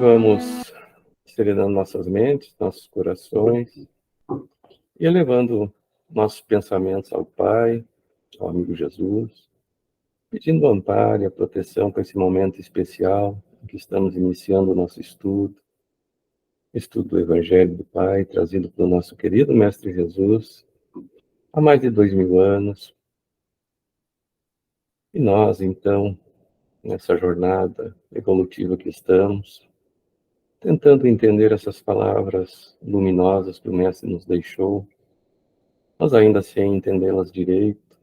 vamos serenando nossas mentes, nossos corações e elevando nossos pensamentos ao Pai, ao amigo Jesus, pedindo o amparo e a proteção para esse momento especial em que estamos iniciando o nosso estudo do Evangelho do Pai, trazido pelo nosso querido Mestre Jesus, há mais de 2000 anos. E nós, então, nessa jornada evolutiva que estamos, tentando entender essas palavras luminosas que o Mestre nos deixou, mas ainda sem entendê-las direito,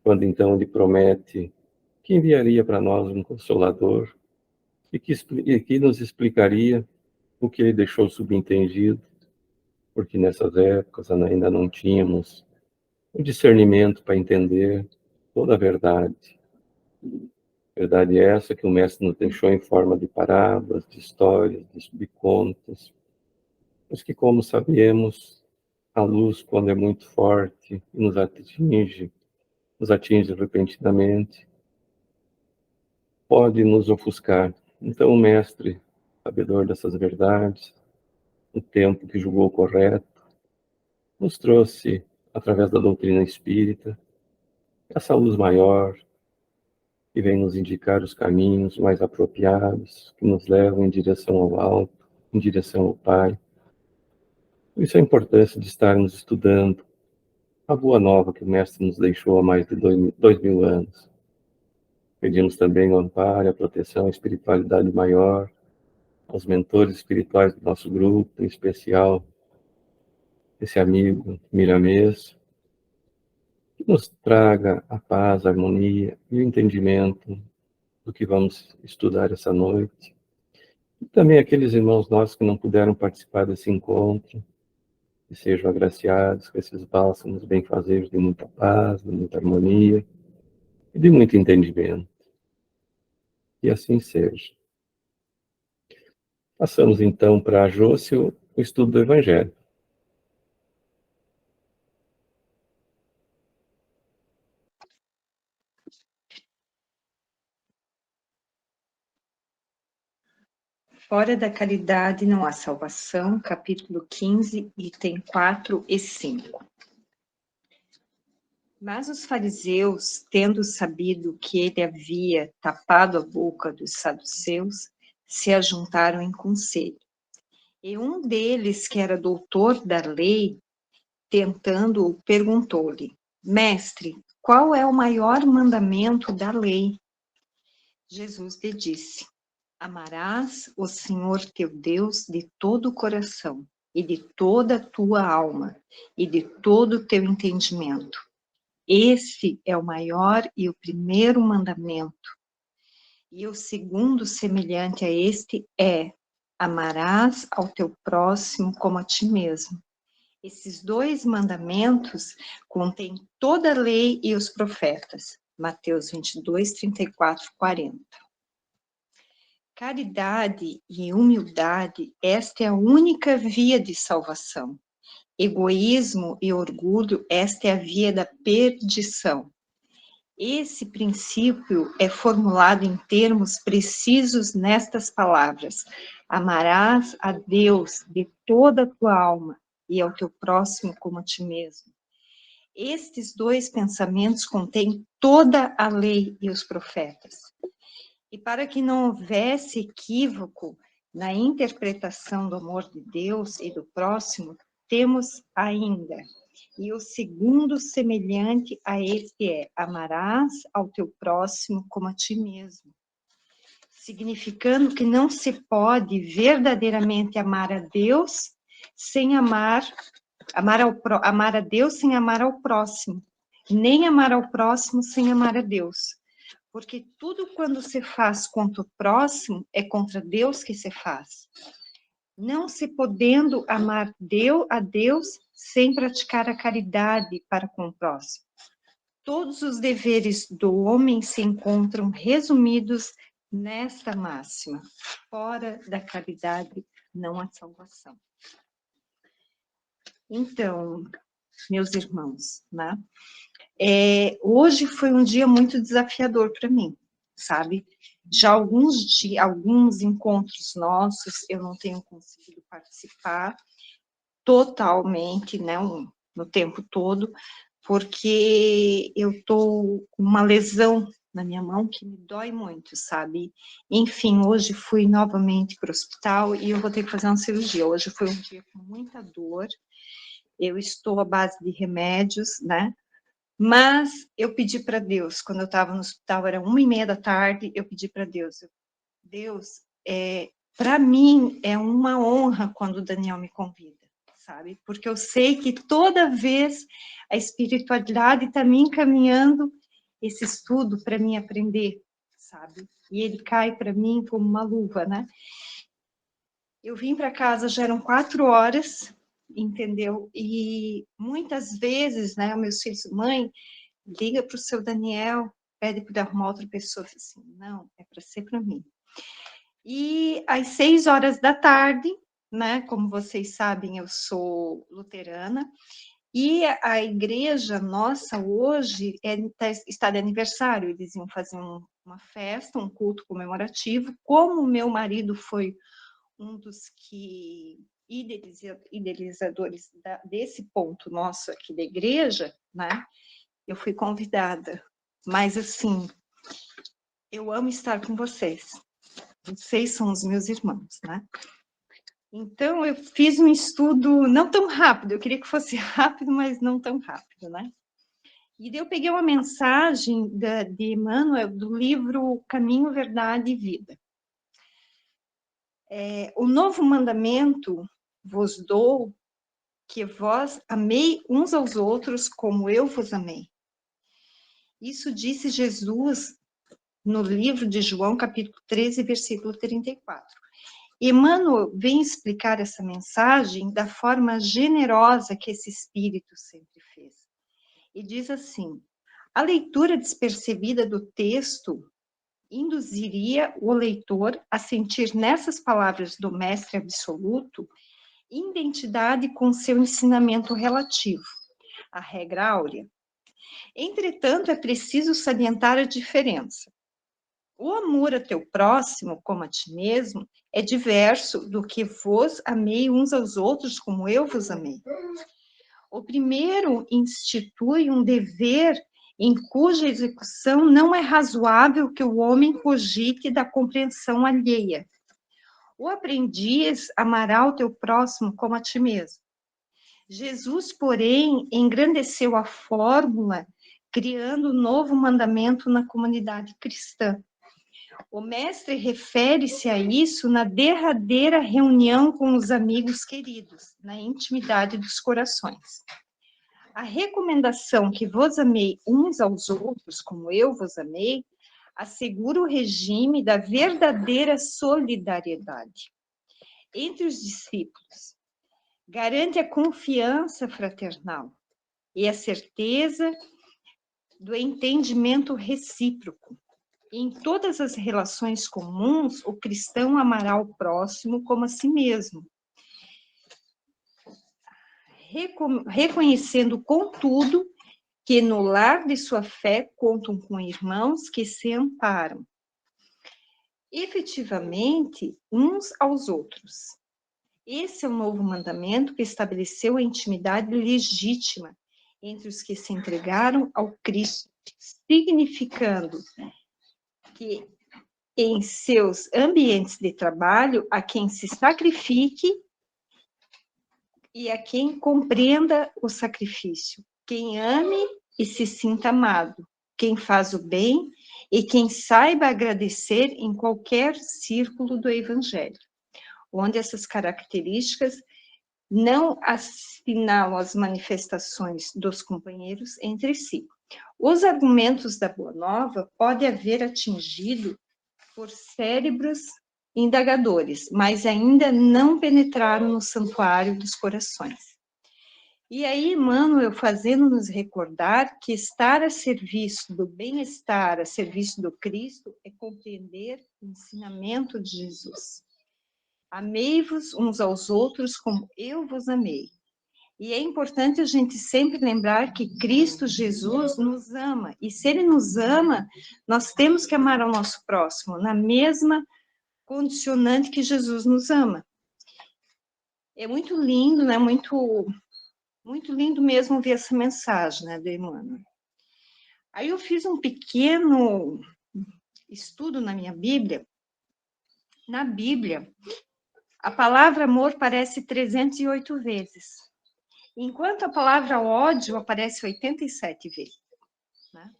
quando então ele promete que enviaria para nós um Consolador e que nos explicaria o que ele deixou subentendido, porque nessas épocas ainda não tínhamos o discernimento para entender toda a verdade. Verdade é essa que o Mestre nos deixou em forma de parábolas, de histórias, de contos, mas que, como sabemos, a luz, quando é muito forte e nos atinge repentinamente, pode nos ofuscar. Então o Mestre, sabedor dessas verdades, no tempo que julgou correto, nos trouxe, através da doutrina espírita, essa luz maior, que vem nos indicar os caminhos mais apropriados, que nos levam em direção ao alto, em direção ao Pai. Por isso a importância de estarmos estudando a boa nova que o Mestre nos deixou há mais de 2000 anos. Pedimos também o amparo, a proteção, a espiritualidade maior, aos mentores espirituais do nosso grupo, em especial esse amigo Miramês, que nos traga a paz, a harmonia e o entendimento do que vamos estudar essa noite. E também aqueles irmãos nossos que não puderam participar desse encontro, que sejam agraciados com esses bálsamos benfazejos de muita paz, de muita harmonia e de muito entendimento. E assim seja. Passamos então para a Jôcia o estudo do Evangelho. Fora da caridade não há salvação, capítulo 15, item 4 e 5. Mas os fariseus, tendo sabido que ele havia tapado a boca dos saduceus, se ajuntaram em conselho. E um deles, que era doutor da lei, tentando-o, perguntou-lhe: Mestre, qual é o maior mandamento da lei? Jesus lhe disse: Amarás o Senhor teu Deus de todo o coração, e de toda a tua alma, e de todo o teu entendimento. Esse é o maior e o primeiro mandamento. E o segundo, semelhante a este, é: amarás ao teu próximo como a ti mesmo. Esses dois mandamentos contêm toda a lei e os profetas. Mateus 22, 34, 40. Caridade e humildade, esta é a única via de salvação. Egoísmo e orgulho, esta é a via da perdição. Esse princípio é formulado em termos precisos nestas palavras: amarás a Deus de toda a tua alma e ao teu próximo como a ti mesmo. Estes dois pensamentos contêm toda a lei e os profetas. E para que não houvesse equívoco na interpretação do amor de Deus e do próximo, temos ainda: e o segundo semelhante a este é: amarás ao teu próximo como a ti mesmo. Significando que não se pode verdadeiramente amar a Deus sem amar a Deus sem amar ao próximo, nem amar ao próximo sem amar a Deus. Porque tudo quando se faz contra o próximo é contra Deus que se faz. Não se podendo amar a Deus sem praticar a caridade para com o próximo. Todos os deveres do homem se encontram resumidos nesta máxima: fora da caridade não há salvação. Então, meus irmãos, né? Hoje foi um dia muito desafiador para mim, sabe? Já alguns encontros nossos eu não tenho conseguido participar totalmente, né, no tempo todo, porque eu estou com uma lesão na minha mão que me dói muito, sabe? Enfim, hoje fui novamente para o hospital e eu vou ter que fazer uma cirurgia. Hoje foi um dia com muita dor, eu estou à base de remédios, né? Mas eu pedi para Deus, quando eu estava no hospital, era 1h30 da tarde, eu pedi para Deus, Deus, para mim é uma honra quando o Daniel me convida, sabe? Porque eu sei que toda vez a espiritualidade está me encaminhando esse estudo para mim aprender, sabe? E ele cai para mim como uma luva, né? Eu vim para casa, já eram 4 horas, entendeu? E muitas vezes, né, meus filhos, mãe, liga para o seu Daniel, pede para arrumar outra pessoa. Eu falei assim, não, é para ser para mim. E às 6 horas da tarde, né, como vocês sabem, eu sou luterana, e a igreja nossa hoje está de aniversário, eles iam fazer uma festa, um culto comemorativo, como o meu marido foi um dos que idealizadores desse ponto nosso aqui da igreja, né, eu fui convidada, mas assim, eu amo estar com vocês. Vocês são os meus irmãos, né? Então, eu fiz um estudo não tão rápido, eu queria que fosse rápido, mas não tão rápido, né? E daí eu peguei uma mensagem de Emmanuel, do livro Caminho, Verdade e Vida. O novo mandamento vos dou, que vós amei uns aos outros como eu vos amei. Isso disse Jesus no livro de João, capítulo 13, versículo 34. Emmanuel vem explicar essa mensagem da forma generosa que esse espírito sempre fez. E diz assim: a leitura despercebida do texto induziria o leitor a sentir nessas palavras do Mestre Absoluto identidade com seu ensinamento relativo, a regra áurea. Entretanto, é preciso salientar a diferença. O amor a teu próximo, como a ti mesmo, é diverso do que vos amei uns aos outros como eu vos amei. O primeiro institui um dever em cuja execução não é razoável que o homem cogite da compreensão alheia. O aprendiz amará o teu próximo como a ti mesmo. Jesus, porém, engrandeceu a fórmula, criando um novo mandamento na comunidade cristã. O mestre refere-se a isso na derradeira reunião com os amigos queridos, na intimidade dos corações. A recomendação que vos amei uns aos outros, como eu vos amei, assegura o regime da verdadeira solidariedade entre os discípulos. Garante a confiança fraternal e a certeza do entendimento recíproco. Em todas as relações comuns, o cristão amará o próximo como a si mesmo, reconhecendo, contudo, que no lar de sua fé contam com irmãos que se amparam, efetivamente, uns aos outros. Esse é o novo mandamento que estabeleceu a intimidade legítima entre os que se entregaram ao Cristo, significando que em seus ambientes de trabalho, a quem se sacrifique e a quem compreenda o sacrifício, quem ame e se sinta amado, quem faz o bem e quem saiba agradecer em qualquer círculo do Evangelho, onde essas características não assinalam as manifestações dos companheiros entre si. Os argumentos da Boa Nova podem haver atingido por cérebros indagadores, mas ainda não penetraram no santuário dos corações. E aí, Emmanuel, fazendo-nos recordar que estar a serviço do bem-estar, a serviço do Cristo, é compreender o ensinamento de Jesus. Amei-vos uns aos outros como eu vos amei. E é importante a gente sempre lembrar que Cristo Jesus nos ama. E se Ele nos ama, nós temos que amar ao nosso próximo, na mesma condicionante que Jesus nos ama. É muito lindo, né? Muito lindo mesmo ver essa mensagem, né, do Emmanuel. Aí eu fiz um pequeno estudo na minha Bíblia. Na Bíblia, a palavra amor aparece 308 vezes, enquanto a palavra ódio aparece 87 vezes. Né?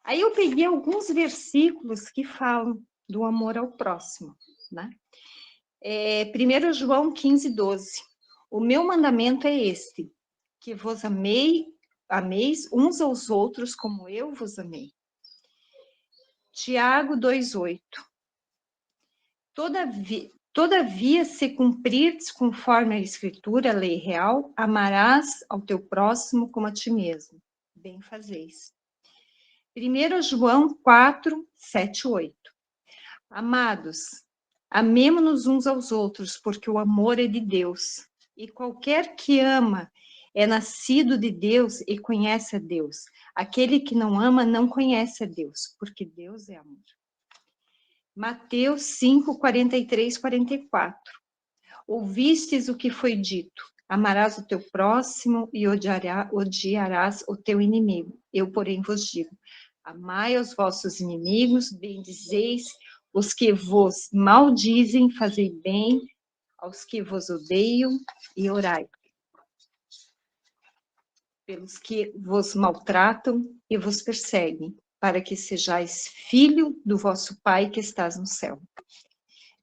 Aí eu peguei alguns versículos que falam do amor ao próximo. Né? 1 João 15:12. O meu mandamento é este, que vos ameis uns aos outros como eu vos amei. Tiago 2:8. Todavia, se cumprires conforme a Escritura, a lei real, amarás ao teu próximo como a ti mesmo. Bem fazeis. 1 João 4, 7, 8. Amados, amemo-nos uns aos outros, porque o amor é de Deus. E qualquer que ama é nascido de Deus e conhece a Deus. Aquele que não ama não conhece a Deus, porque Deus é amor. Mateus 5, 43, 44. Ouvistes o que foi dito, amarás o teu próximo e odiarás o teu inimigo. Eu, porém, vos digo, amai os vossos inimigos, bendizeis os que vos maldizem, fazei bem aos que vos odeiam e orai pelos que vos maltratam e vos perseguem, para que sejais filho do vosso Pai que estás no céu.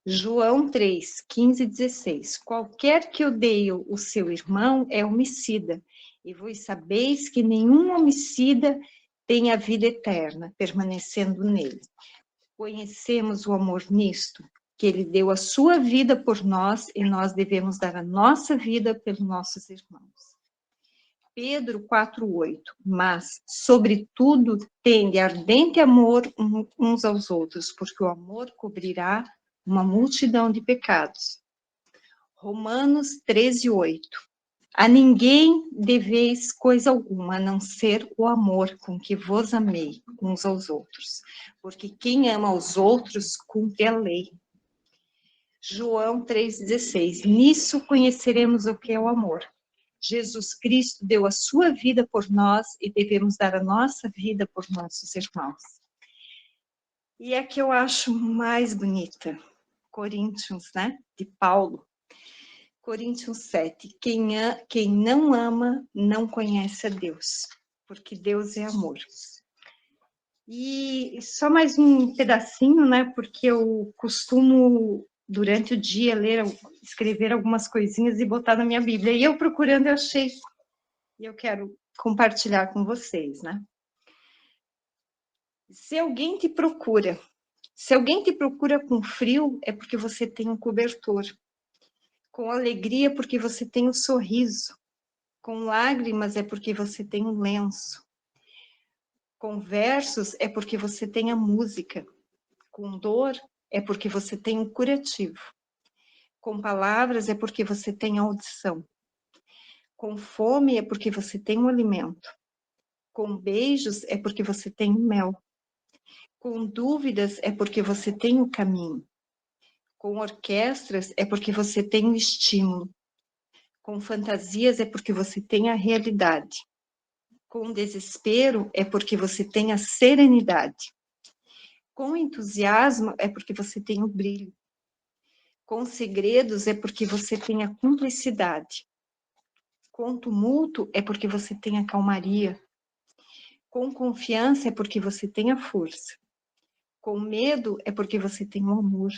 João 3, 15 e 16. Qualquer que odeie o seu irmão é homicida, e vós sabeis que nenhum homicida tem a vida eterna, permanecendo nele. Conhecemos o amor nisto, que ele deu a sua vida por nós, e nós devemos dar a nossa vida pelos nossos irmãos. Pedro 4:8. Mas, sobretudo, tende ardente amor uns aos outros, porque o amor cobrirá uma multidão de pecados. Romanos 13:8. A ninguém deveis coisa alguma, a não ser o amor com que vos amei uns aos outros, porque quem ama aos outros cumpre a lei. João 3:16. Nisso conheceremos o que é o amor. Jesus Cristo deu a sua vida por nós e devemos dar a nossa vida por nossos irmãos. E a que eu acho mais bonita, Coríntios, né, de Paulo. Coríntios 7. Quem não ama não conhece a Deus, porque Deus é amor. E só mais um pedacinho, né, porque eu costumo, durante o dia, escrever algumas coisinhas e botar na minha Bíblia. E eu procurando, eu achei, e eu quero compartilhar com vocês, né? Se alguém te procura com frio, é porque você tem um cobertor. Com alegria, porque você tem um sorriso. Com lágrimas, é porque você tem um lenço. Com versos, é porque você tem a música. Com dor, é porque você tem um curativo. Com palavras, é porque você tem a audição. Com fome, é porque você tem um alimento. Com beijos, é porque você tem o mel. Com dúvidas, é porque você tem o caminho. Com orquestras, é porque você tem o estímulo. Com fantasias, é porque você tem a realidade. Com desespero, é porque você tem a serenidade. Com entusiasmo, é porque você tem o brilho. Com segredos, é porque você tem a cumplicidade. Com tumulto, é porque você tem a calmaria. Com confiança, é porque você tem a força. Com medo, é porque você tem o amor.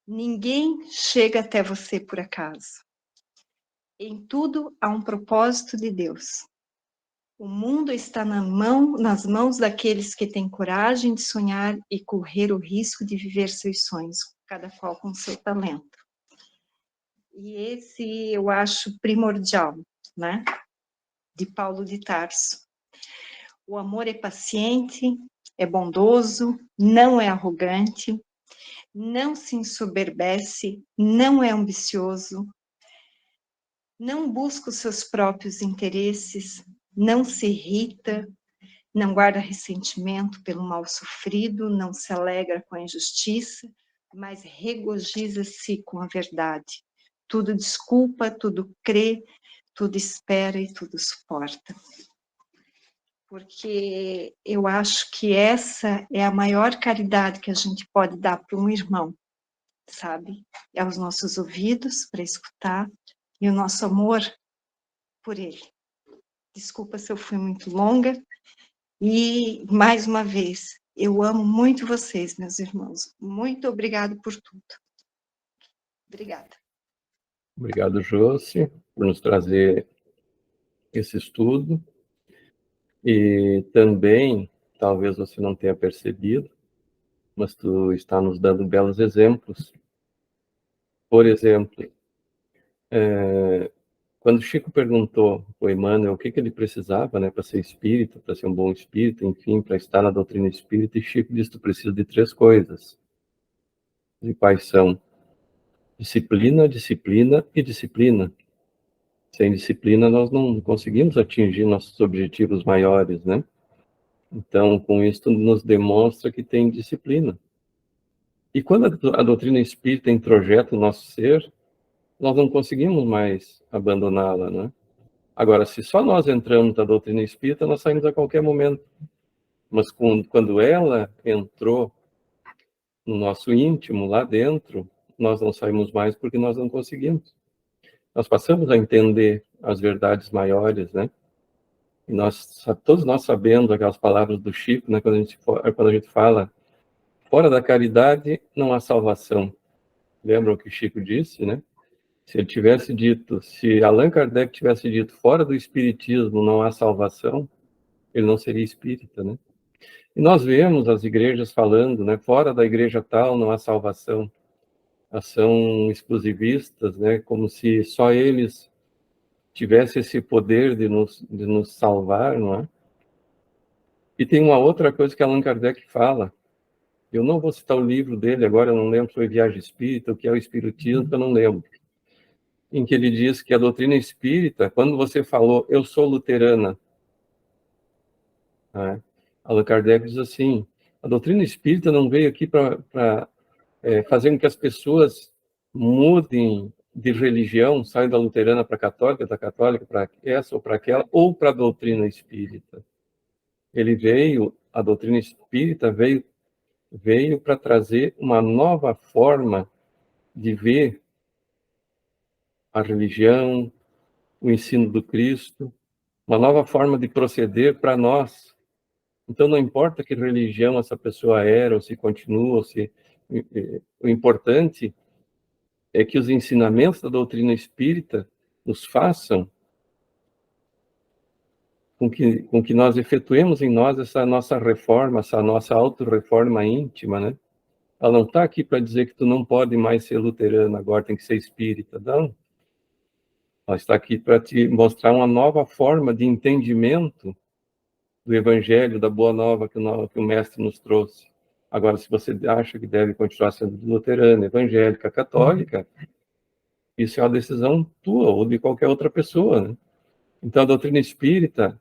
Ninguém chega até você por acaso. Em tudo há um propósito de Deus. O mundo está nas mãos daqueles que têm coragem de sonhar e correr o risco de viver seus sonhos, cada qual com seu talento. E esse eu acho primordial, né? De Paulo de Tarso. O amor é paciente, é bondoso, não é arrogante, não se ensoberbece, não é ambicioso, não busca os seus próprios interesses, não se irrita, não guarda ressentimento pelo mal sofrido, não se alegra com a injustiça, mas regozija-se com a verdade. Tudo desculpa, tudo crê, tudo espera e tudo suporta. Porque eu acho que essa é a maior caridade que a gente pode dar para um irmão, sabe? É os nossos ouvidos para escutar e o nosso amor por ele. Desculpa se eu fui muito longa. E, mais uma vez, eu amo muito vocês, meus irmãos. Muito obrigado por tudo. Obrigada. Obrigado, Josi, por nos trazer esse estudo. E também, talvez você não tenha percebido, mas tu está nos dando belos exemplos. Por exemplo, quando Chico perguntou ao Emmanuel o que ele precisava, né, para ser espírita, para ser um bom espírita, enfim, para estar na doutrina espírita, e Chico disse: tu precisa de 3 coisas. E quais são? Disciplina, disciplina e disciplina. Sem disciplina, nós não conseguimos atingir nossos objetivos maiores, né? Então, com isso, nos demonstra que tem disciplina. E quando a doutrina espírita introjeta o nosso ser, nós não conseguimos mais abandoná-la, né? Agora, se só nós entramos na doutrina espírita, nós saímos a qualquer momento. Mas quando ela entrou no nosso íntimo, lá dentro, nós não saímos mais porque nós não conseguimos. Nós passamos a entender as verdades maiores, né? E todos nós sabemos aquelas palavras do Chico, né? Quando a gente fala, fora da caridade não há salvação. Lembram o que Chico disse, né? Se Allan Kardec tivesse dito, fora do espiritismo não há salvação, ele não seria espírita, né? E nós vemos as igrejas falando, né? Fora da igreja tal não há salvação. Elas são exclusivistas, né? Como se só eles tivessem esse poder de nos salvar, não é? E tem uma outra coisa que Allan Kardec fala. Eu não vou citar o livro dele agora, eu não lembro se foi Viagem Espírita, o que é o Espiritismo, eu não lembro. Em que ele diz que a doutrina espírita, quando você falou, eu sou luterana, né? Allan Kardec diz assim, a doutrina espírita não veio aqui para fazer com que as pessoas mudem de religião, saiam da luterana para a católica, da católica para essa ou para aquela, ou para a doutrina espírita. A doutrina espírita veio para trazer uma nova forma de ver a religião, o ensino do Cristo, uma nova forma de proceder para nós. Então, não importa que religião essa pessoa era, ou se continua, o importante é que os ensinamentos da doutrina espírita nos façam com que nós efetuemos em nós essa nossa reforma, essa nossa auto-reforma íntima, né? Ela não está aqui para dizer que tu não pode mais ser luterano, agora tem que ser espírita, não. Ela está aqui para te mostrar uma nova forma de entendimento do Evangelho, da Boa Nova que o Mestre nos trouxe. Agora, se você acha que deve continuar sendo luterana, evangélica, católica, isso é uma decisão tua ou de qualquer outra pessoa, né? Então, a doutrina espírita,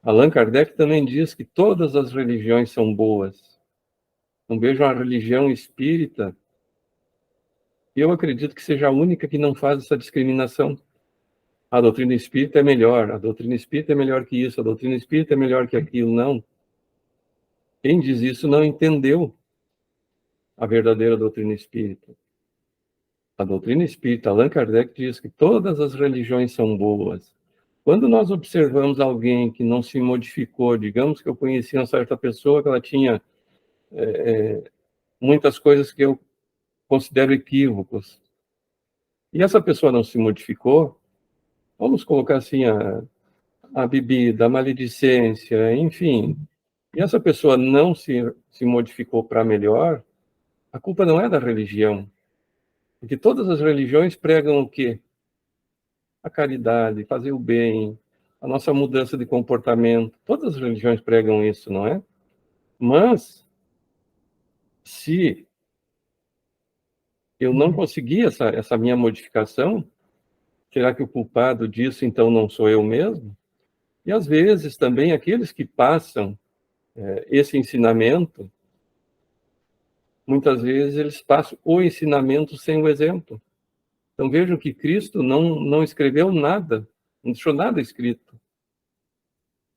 Allan Kardec também diz que todas as religiões são boas. Não vejo uma religião espírita, e eu acredito que seja a única que não faz essa discriminação. A doutrina espírita é melhor, a doutrina espírita é melhor que isso, a doutrina espírita é melhor que aquilo. Não. Quem diz isso não entendeu a verdadeira doutrina espírita. A doutrina espírita, Allan Kardec diz que todas as religiões são boas. Quando nós observamos alguém que não se modificou, digamos que eu conheci uma certa pessoa que ela tinha muitas coisas que eu considero equívocos, e essa pessoa não se modificou, vamos colocar assim, a bebida, a maledicência, enfim, e essa pessoa não se modificou para melhor, a culpa não é da religião, porque todas as religiões pregam o quê? A caridade, fazer o bem, a nossa mudança de comportamento. Todas as religiões pregam isso, não é? Mas, se eu não conseguir essa minha modificação, Será que o culpado disso, então, não sou eu mesmo? E, às vezes, também aqueles que passam esse ensinamento, muitas vezes eles passam o ensinamento sem o exemplo. Então, vejam que Cristo não escreveu nada, não deixou nada escrito,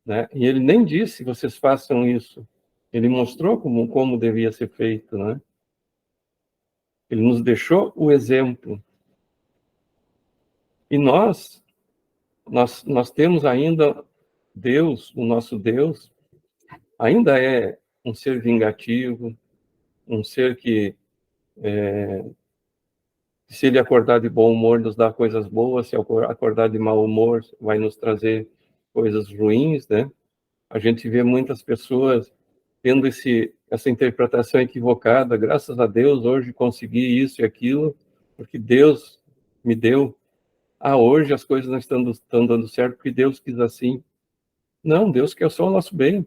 né? E ele nem disse, vocês façam isso. Ele mostrou como devia ser feito, né? Ele nos deixou o exemplo. E nós temos ainda Deus, o nosso Deus, ainda é um ser vingativo, um ser que, se ele acordar de bom humor, nos dá coisas boas, se acordar de mau humor, vai nos trazer coisas ruins, né? A gente vê muitas pessoas tendo essa interpretação equivocada. Graças a Deus, hoje consegui isso e aquilo, porque Deus me deu. Ah, hoje as coisas não estão dando certo porque Deus quis assim. Não, Deus quer só o nosso bem.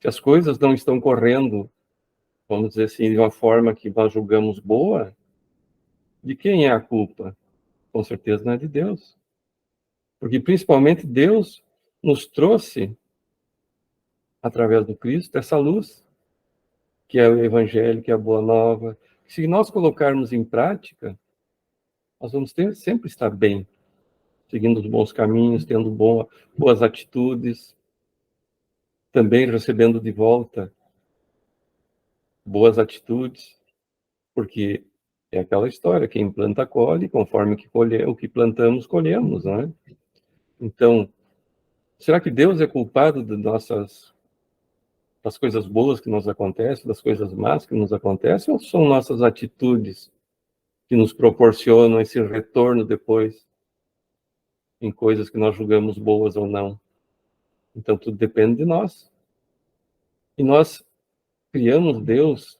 Se as coisas não estão correndo, vamos dizer assim, de uma forma que nós julgamos boa, de quem é a culpa? Com certeza não é de Deus. Porque principalmente Deus nos trouxe, através do Cristo, essa luz, que é o Evangelho, que é a Boa Nova. Se nós colocarmos em prática, nós vamos sempre estar bem, seguindo os bons caminhos, tendo boas atitudes, também recebendo de volta boas atitudes, porque é aquela história, quem planta colhe, conforme o que plantamos, colhemos, né? Então, será que Deus é culpado das coisas boas que nos acontecem, das coisas más que nos acontecem, ou são nossas atitudes que nos proporcionam esse retorno depois em coisas que nós julgamos boas ou não? Então, tudo depende de nós. E nós criamos Deus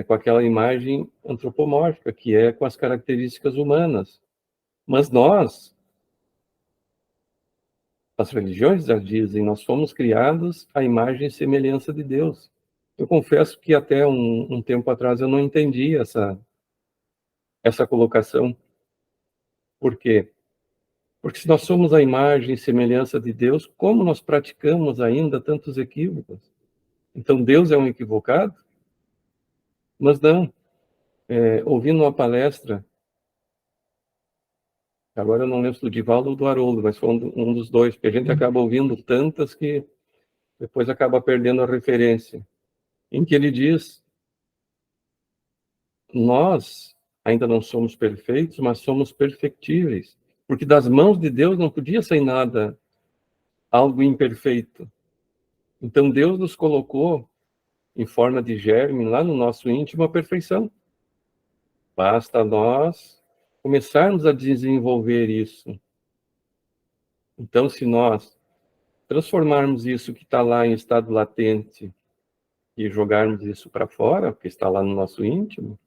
com aquela imagem antropomórfica, que é com as características humanas. Mas nós, as religiões já dizem, nós fomos criados à imagem e semelhança de Deus. Eu confesso que até um tempo atrás eu não entendi essa colocação. Por quê? Porque se nós somos a imagem e semelhança de Deus, como nós praticamos ainda tantos equívocos? Então Deus é um equivocado? Mas não. Ouvindo uma palestra, agora eu não lembro se do Divaldo ou do Haroldo, mas foi um dos dois, porque a gente acaba ouvindo tantas que depois acaba perdendo a referência, em que ele diz: nós ainda não somos perfeitos, mas somos perfectíveis, porque das mãos de Deus não podia sair nada, algo imperfeito. Então Deus nos colocou em forma de germe lá no nosso íntimo a perfeição. Basta nós começarmos a desenvolver isso. Então, se nós transformarmos isso que está lá em estado latente e jogarmos isso para fora, porque está lá no nosso íntimo,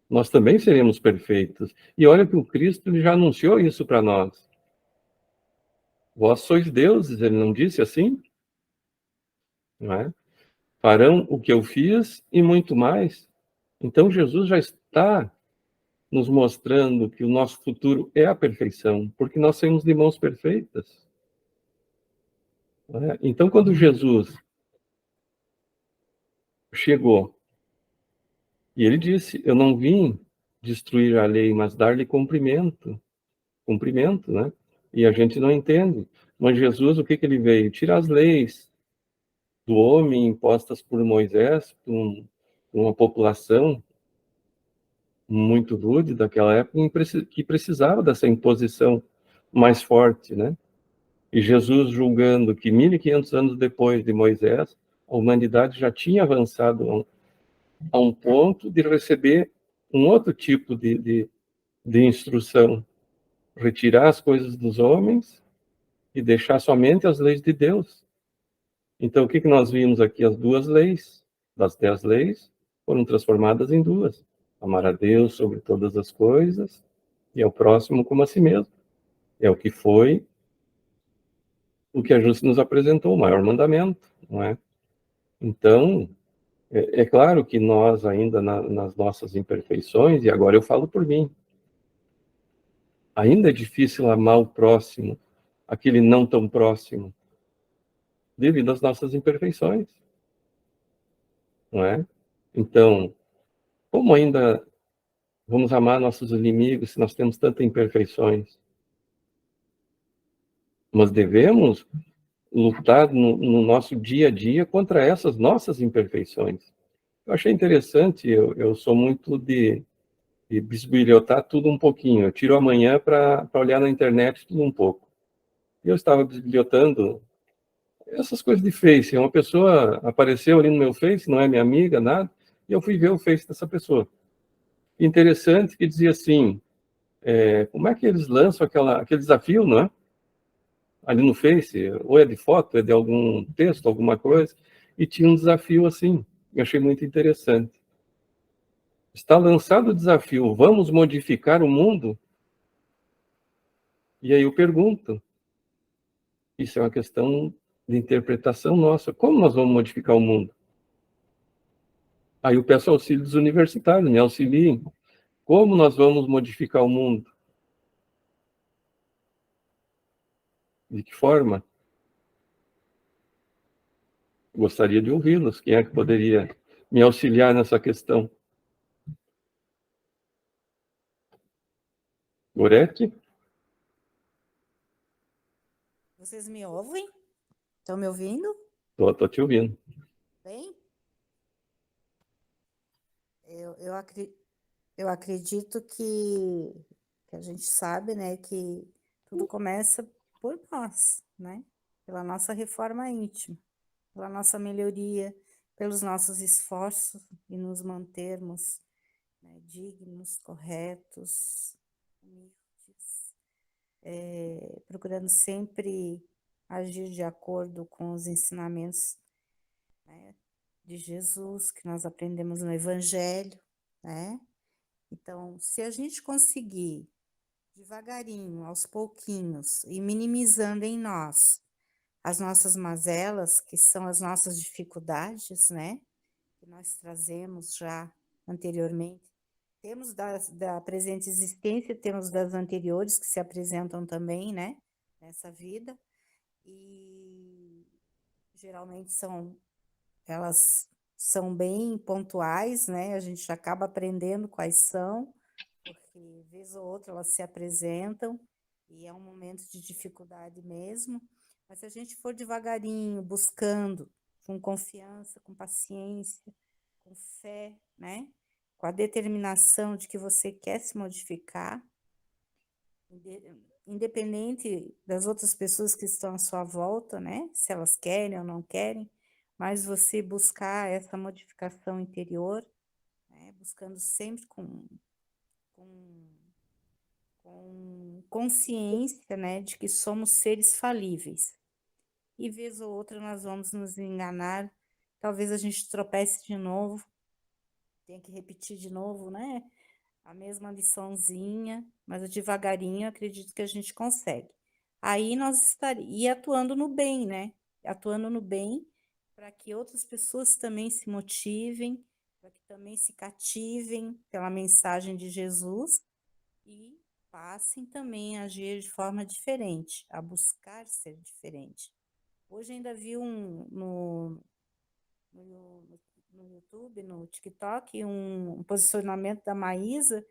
nós também seremos perfeitos. E olha que o Cristo ele já anunciou isso para nós. Vós sois deuses, ele não disse assim? Não é? Farão o que eu fiz e muito mais. Então Jesus já está nos mostrando que o nosso futuro é a perfeição, porque nós temos de mãos perfeitas. Não é? Então, quando Jesus chegou e ele disse: eu não vim destruir a lei, mas dar-lhe cumprimento, né? E a gente não entende. Mas Jesus, o que ele veio? Tirar as leis do homem impostas por Moisés, uma população muito rude daquela época, que precisava dessa imposição mais forte, né? E Jesus julgando que 1.500 anos depois de Moisés, a humanidade já tinha avançado a um ponto de receber um outro tipo de instrução, retirar as coisas dos homens e deixar somente as leis de Deus. Então, o que nós vimos aqui? As duas leis, das 10 leis, foram transformadas em duas. Amar a Deus sobre todas as coisas e ao próximo como a si mesmo. É o que foi, o que a Justiça nos apresentou, o maior mandamento, não é? Então, é claro que nós ainda nas nossas imperfeições, e agora eu falo por mim, ainda é difícil amar o próximo, aquele não tão próximo, devido às nossas imperfeições, não é? Então, como ainda vamos amar nossos inimigos se nós temos tantas imperfeições? Nós devemos lutar no nosso dia a dia contra essas nossas imperfeições. Eu achei interessante, eu sou muito de bisbilhotar tudo um pouquinho. Eu tiro amanhã para olhar na internet tudo um pouco. E eu estava bisbilhotando essas coisas de Face. Uma pessoa apareceu ali no meu Face, não é minha amiga, nada, e eu fui ver o Face dessa pessoa. Interessante que dizia assim, como é que eles lançam aquele desafio, não é? Ali no Face, ou é de foto, é de algum texto, alguma coisa, e tinha um desafio assim. Eu achei muito interessante. Está lançado o desafio, vamos modificar o mundo? E aí eu pergunto, isso é uma questão de interpretação nossa, como nós vamos modificar o mundo? Aí eu peço auxílio dos universitários, me auxiliem. Como nós vamos modificar o mundo? De que forma? Gostaria de ouvi-los. Quem é que poderia me auxiliar nessa questão? Gorete? Vocês me ouvem? Estão me ouvindo? Estou te ouvindo. Bem? Eu acredito que a gente sabe, né, que tudo começa por nós, né? Pela nossa reforma íntima, pela nossa melhoria, pelos nossos esforços e nos mantermos, né, dignos, corretos, humildes, procurando sempre agir de acordo com os ensinamentos, né, de Jesus, que nós aprendemos no Evangelho, né? Então, se a gente conseguir, devagarinho, aos pouquinhos, e minimizando em nós as nossas mazelas, que são as nossas dificuldades, né? Que nós trazemos já anteriormente. Temos da presente existência, temos das anteriores que se apresentam também, né? Nessa vida. E geralmente elas são bem pontuais, né? A gente acaba aprendendo quais são, porque vez ou outra elas se apresentam e é um momento de dificuldade mesmo. Mas se a gente for devagarinho, buscando, com confiança, com paciência, com fé, né? Com a determinação de que você quer se modificar, independente das outras pessoas que estão à sua volta, né? Se elas querem ou não querem, mas você buscar essa modificação interior, né? Buscando sempre com, com consciência, né? De que somos seres falíveis. E vez ou outra nós vamos nos enganar, talvez a gente tropece de novo, tenha que repetir de novo, né? A mesma liçãozinha, mas devagarinho acredito que a gente consegue. Aí nós estaríamos, e atuando no bem, né? Atuando no bem para que outras pessoas também se motivem, para que também se cativem pela mensagem de Jesus e passem também a agir de forma diferente, a buscar ser diferente. Hoje ainda vi no, no YouTube, no TikTok, um posicionamento da Maísa,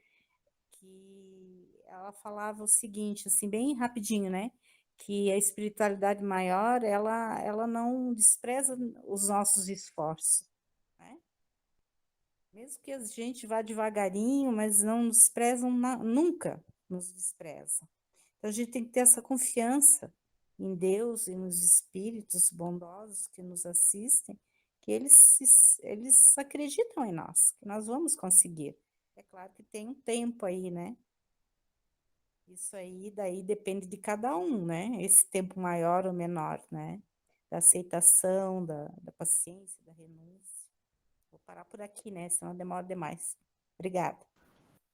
que ela falava o seguinte, assim, bem rapidinho, né? Que a espiritualidade maior, ela não despreza os nossos esforços, né? Mesmo que a gente vá devagarinho, mas não nos desprezam, nunca nos despreza. Então a gente tem que ter essa confiança em Deus e nos espíritos bondosos que nos assistem, que eles acreditam em nós, que nós vamos conseguir. É claro que tem um tempo aí, né? Isso aí, daí depende de cada um, né? Esse tempo maior ou menor, né? Da aceitação, da paciência, da renúncia. Vou parar por aqui, né? Senão demora demais. Obrigada.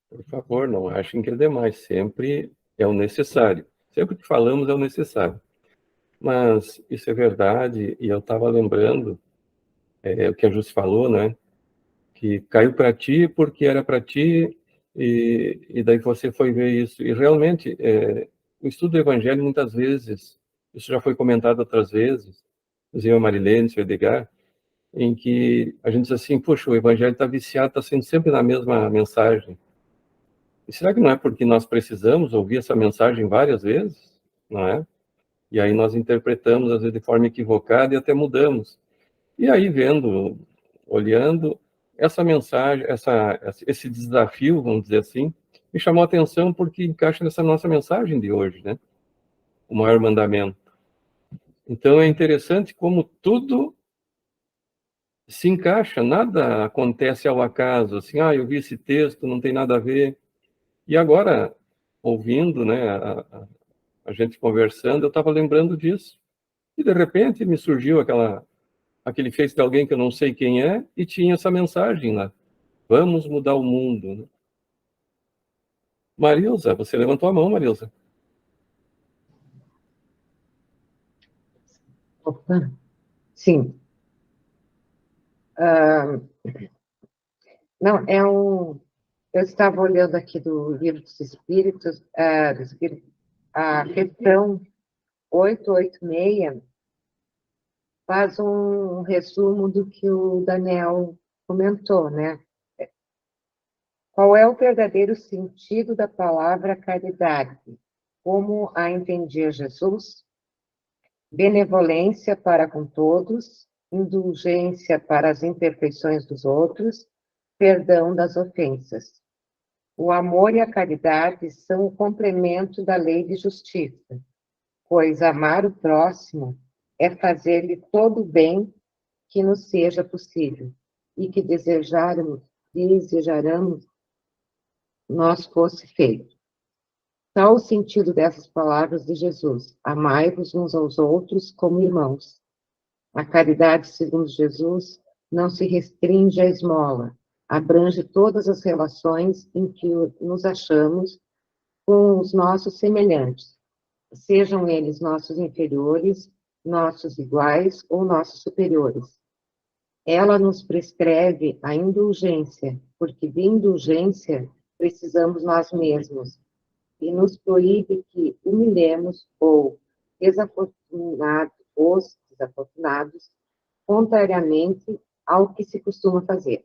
Por favor, não achem que é demais. Sempre é o necessário. Sempre que falamos é o necessário. Mas isso é verdade, e eu estava lembrando o que a Júcia falou, né? Que caiu para ti porque era para ti, E daí você foi ver isso. E realmente, o estudo do Evangelho, muitas vezes, isso já foi comentado outras vezes, inclusive a Marilene, o Edgar, em que a gente diz assim, puxa, o Evangelho está viciado, está sendo sempre na mesma mensagem. E será que não é porque nós precisamos ouvir essa mensagem várias vezes? Não é? E aí nós interpretamos, às vezes, de forma equivocada e até mudamos. E aí, vendo, olhando, essa mensagem, esse desafio, vamos dizer assim, me chamou a atenção porque encaixa nessa nossa mensagem de hoje, né? O maior mandamento. Então, é interessante como tudo se encaixa, nada acontece ao acaso, assim, eu vi esse texto, não tem nada a ver. E agora, ouvindo, né, a gente conversando, eu estava lembrando disso. E, de repente, me surgiu aquele Face de alguém que eu não sei quem é, e tinha essa mensagem lá. Vamos mudar o mundo. Né? Marilza, você levantou a mão, Marilza. Opa, sim. Não, eu estava olhando aqui do Livro dos Espíritos, a questão 886 faz um resumo do que o Daniel comentou, né? Qual é o verdadeiro sentido da palavra caridade? Como a entendia Jesus? Benevolência para com todos, indulgência para as imperfeições dos outros, perdão das ofensas. O amor e a caridade são o complemento da lei de justiça, pois amar o próximo é fazer-lhe todo o bem que nos seja possível e que desejáramos nós fosse feito. Tal o sentido dessas palavras de Jesus: amai-vos uns aos outros como irmãos. A caridade, segundo Jesus, não se restringe à esmola, abrange todas as relações em que nos achamos com os nossos semelhantes, sejam eles nossos inferiores, nossos iguais ou nossos superiores. Ela nos prescreve a indulgência, porque de indulgência precisamos nós mesmos, e nos proíbe que humilhemos ou os desafortunados, contrariamente ao que se costuma fazer.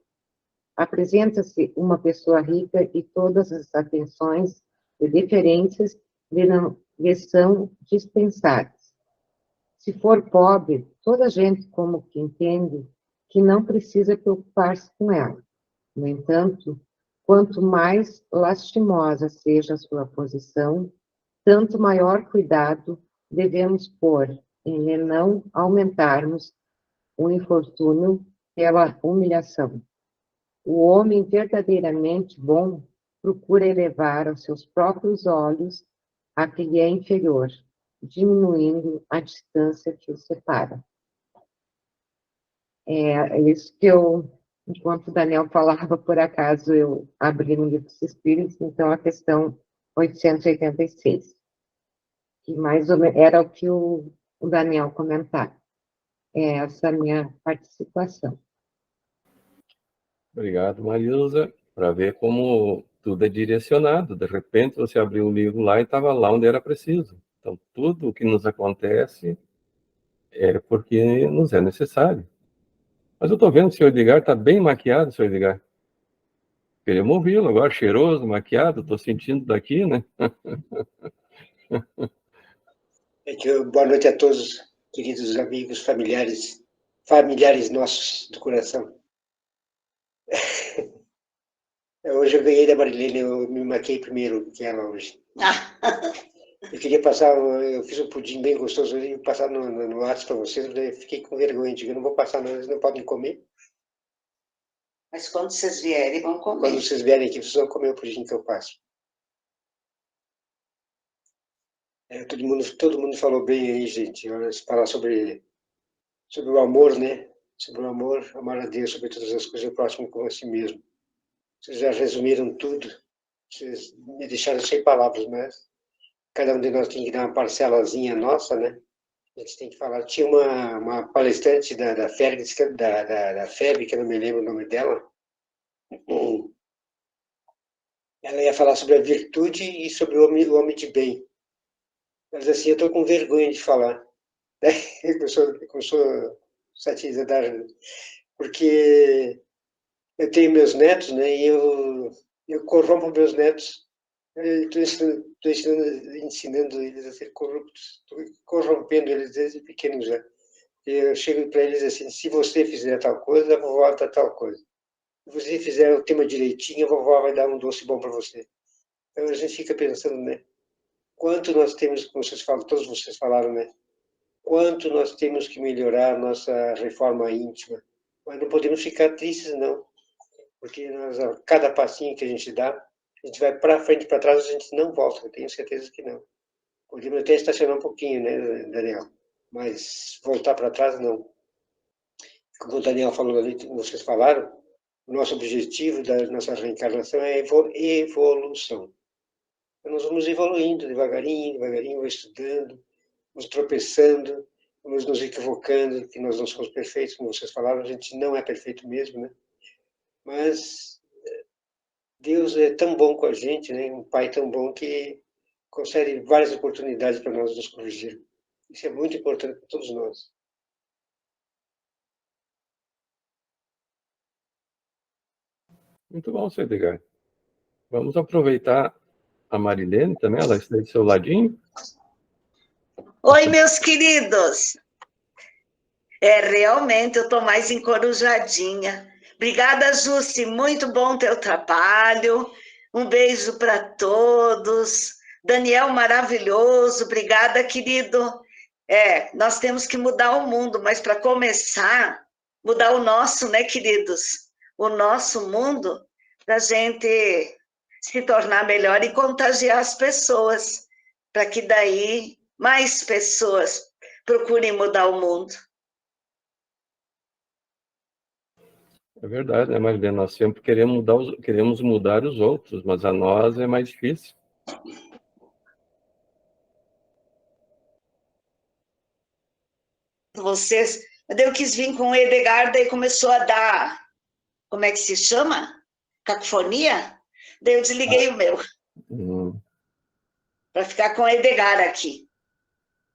Apresenta-se uma pessoa rica e todas as atenções e deferências lhe são dispensadas. Se for pobre, toda a gente como que entende que não precisa preocupar-se com ela. No entanto, quanto mais lastimosa seja a sua posição, tanto maior cuidado devemos pôr em não aumentarmos o infortúnio pela humilhação. O homem verdadeiramente bom procura elevar aos seus próprios olhos a que lhe é inferior, diminuindo a distância que os separa. É isso que enquanto o Daniel falava, por acaso, eu abri no Livro dos Espíritos, então a questão 886, que mais ou menos era o que o Daniel comentava. Essa é a minha participação. Obrigado, Marilza, para ver como tudo é direcionado. De repente, você abriu o livro lá e estava lá onde era preciso. Então, tudo o que nos acontece é porque nos é necessário. Mas eu estou vendo que o senhor Edgar está bem maquiado, senhor Edgar. Queremos ouvi-lo agora, cheiroso, maquiado, estou sentindo daqui, né? Boa noite a todos, queridos amigos, familiares nossos do coração. Hoje eu ganhei da Marilene, eu me maquiei primeiro que ela hoje. Eu queria passar, eu fiz um pudim bem gostoso e passar no WhatsApp para vocês, eu fiquei com vergonha, digo, eu não vou passar, não, eles não podem comer. Mas quando vocês vierem, vão comer. Quando vocês vierem aqui, vocês vão comer o pudim que eu faço. Todo mundo falou bem aí, gente. Falar sobre o amor, né? Sobre o amor, amar a Deus, sobre todas as coisas, o próximo como a si mesmo. Vocês já resumiram tudo. Vocês me deixaram sem palavras, mas cada um de nós tem que dar uma parcelazinha nossa, né? A gente tem que falar. Tinha uma palestrante da FEB, da FEB, que eu não me lembro o nome dela. ela ia falar sobre a virtude e sobre o homem de bem. Mas assim, eu estou com vergonha de falar. Começou 7 da tarde, porque eu tenho meus netos, né? E eu corrompo meus netos. Estou ensinando eles a ser corruptos, estou corrompendo eles desde pequenos já. Eu chego para eles assim: se você fizer tal coisa, a vovó dá tal coisa. Se você fizer o tema direitinho, a vovó vai dar um doce bom para você. Então a gente fica pensando, né? Quanto nós temos, como vocês falam, todos vocês falaram, né? Quanto nós temos que melhorar a nossa reforma íntima. Mas não podemos ficar tristes, não. Porque a cada passinho que a gente dá, a gente vai para frente, para trás, a gente não volta. Eu tenho certeza que não. Podemos até estacionar um pouquinho, né, Daniel? Mas voltar para trás, não. Como o Daniel falou ali, vocês falaram, o nosso objetivo da nossa reencarnação é evolução. Então, nós vamos evoluindo devagarinho, devagarinho, vamos estudando, vamos tropeçando, vamos nos equivocando, que nós não somos perfeitos, como vocês falaram, a gente não é perfeito mesmo, né? Mas Deus é tão bom com a gente, né? Um Pai tão bom que concede várias oportunidades para nós nos corrigir. Isso é muito importante para todos nós. Muito bom, seu Edgar. Vamos aproveitar a Marilene também, ela está do seu ladinho. Oi, meus queridos. Realmente eu estou mais encorujadinha. Obrigada, Jussi. Muito bom teu trabalho. Um beijo para todos. Daniel, maravilhoso. Obrigada, querido. Nós temos que mudar o mundo, mas para começar, mudar o nosso, né, queridos? O nosso mundo, para a gente se tornar melhor e contagiar as pessoas, para que daí mais pessoas procurem mudar o mundo. É verdade, né, Marilene? Nós sempre queremos mudar os outros, mas a nós é mais difícil. Vocês, daí eu quis vir com o Edgar, daí começou a dar, como é que se chama? Cacofonia? Daí eu desliguei o meu, para ficar com o Edgar aqui.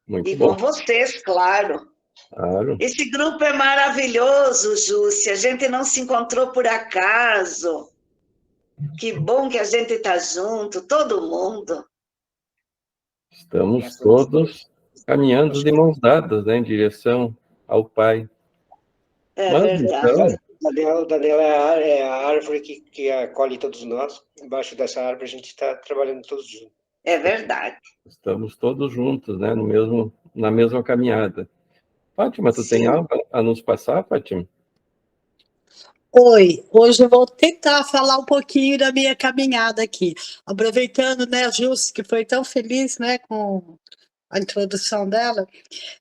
Muito E bom. com vocês, claro. Claro. Esse grupo é maravilhoso, Jússia. A gente não se encontrou por acaso. Que bom que a gente está junto, todo mundo. Estamos todos caminhando de mãos dadas, né, em direção ao Pai. É Mas, verdade. então, Daniel é a árvore que acolhe todos nós. Embaixo dessa árvore a gente está trabalhando todos juntos. É verdade. estamos todos juntos, né, na mesma caminhada. Fátima, tu tem Sim. algo a nos passar, Fátima? Oi, hoje eu vou tentar falar um pouquinho da minha caminhada aqui, aproveitando, né, a Jússia, que foi tão feliz, né, com a introdução dela.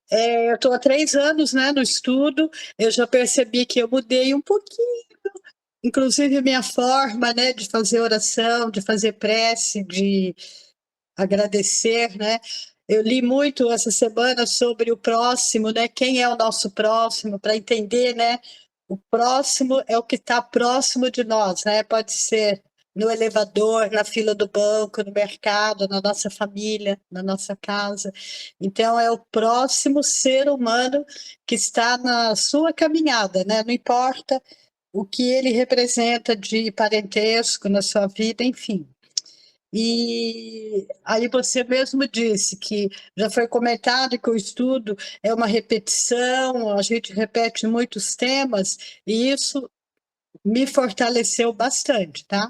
Eu estou há 3 anos, né, no estudo, eu já percebi que eu mudei um pouquinho, inclusive minha forma, né, de fazer oração, de fazer prece, de agradecer, né. Eu li muito essa semana sobre o próximo, né, quem é o nosso próximo, para entender, né, o próximo é o que está próximo de nós, né? Pode ser no elevador, na fila do banco, no mercado, na nossa família, na nossa casa. Então, é o próximo ser humano que está na sua caminhada, né? Não importa o que ele representa de parentesco na sua vida, enfim. E aí você mesmo disse que já foi comentado que o estudo é uma repetição, a gente repete muitos temas, e isso me fortaleceu bastante, tá?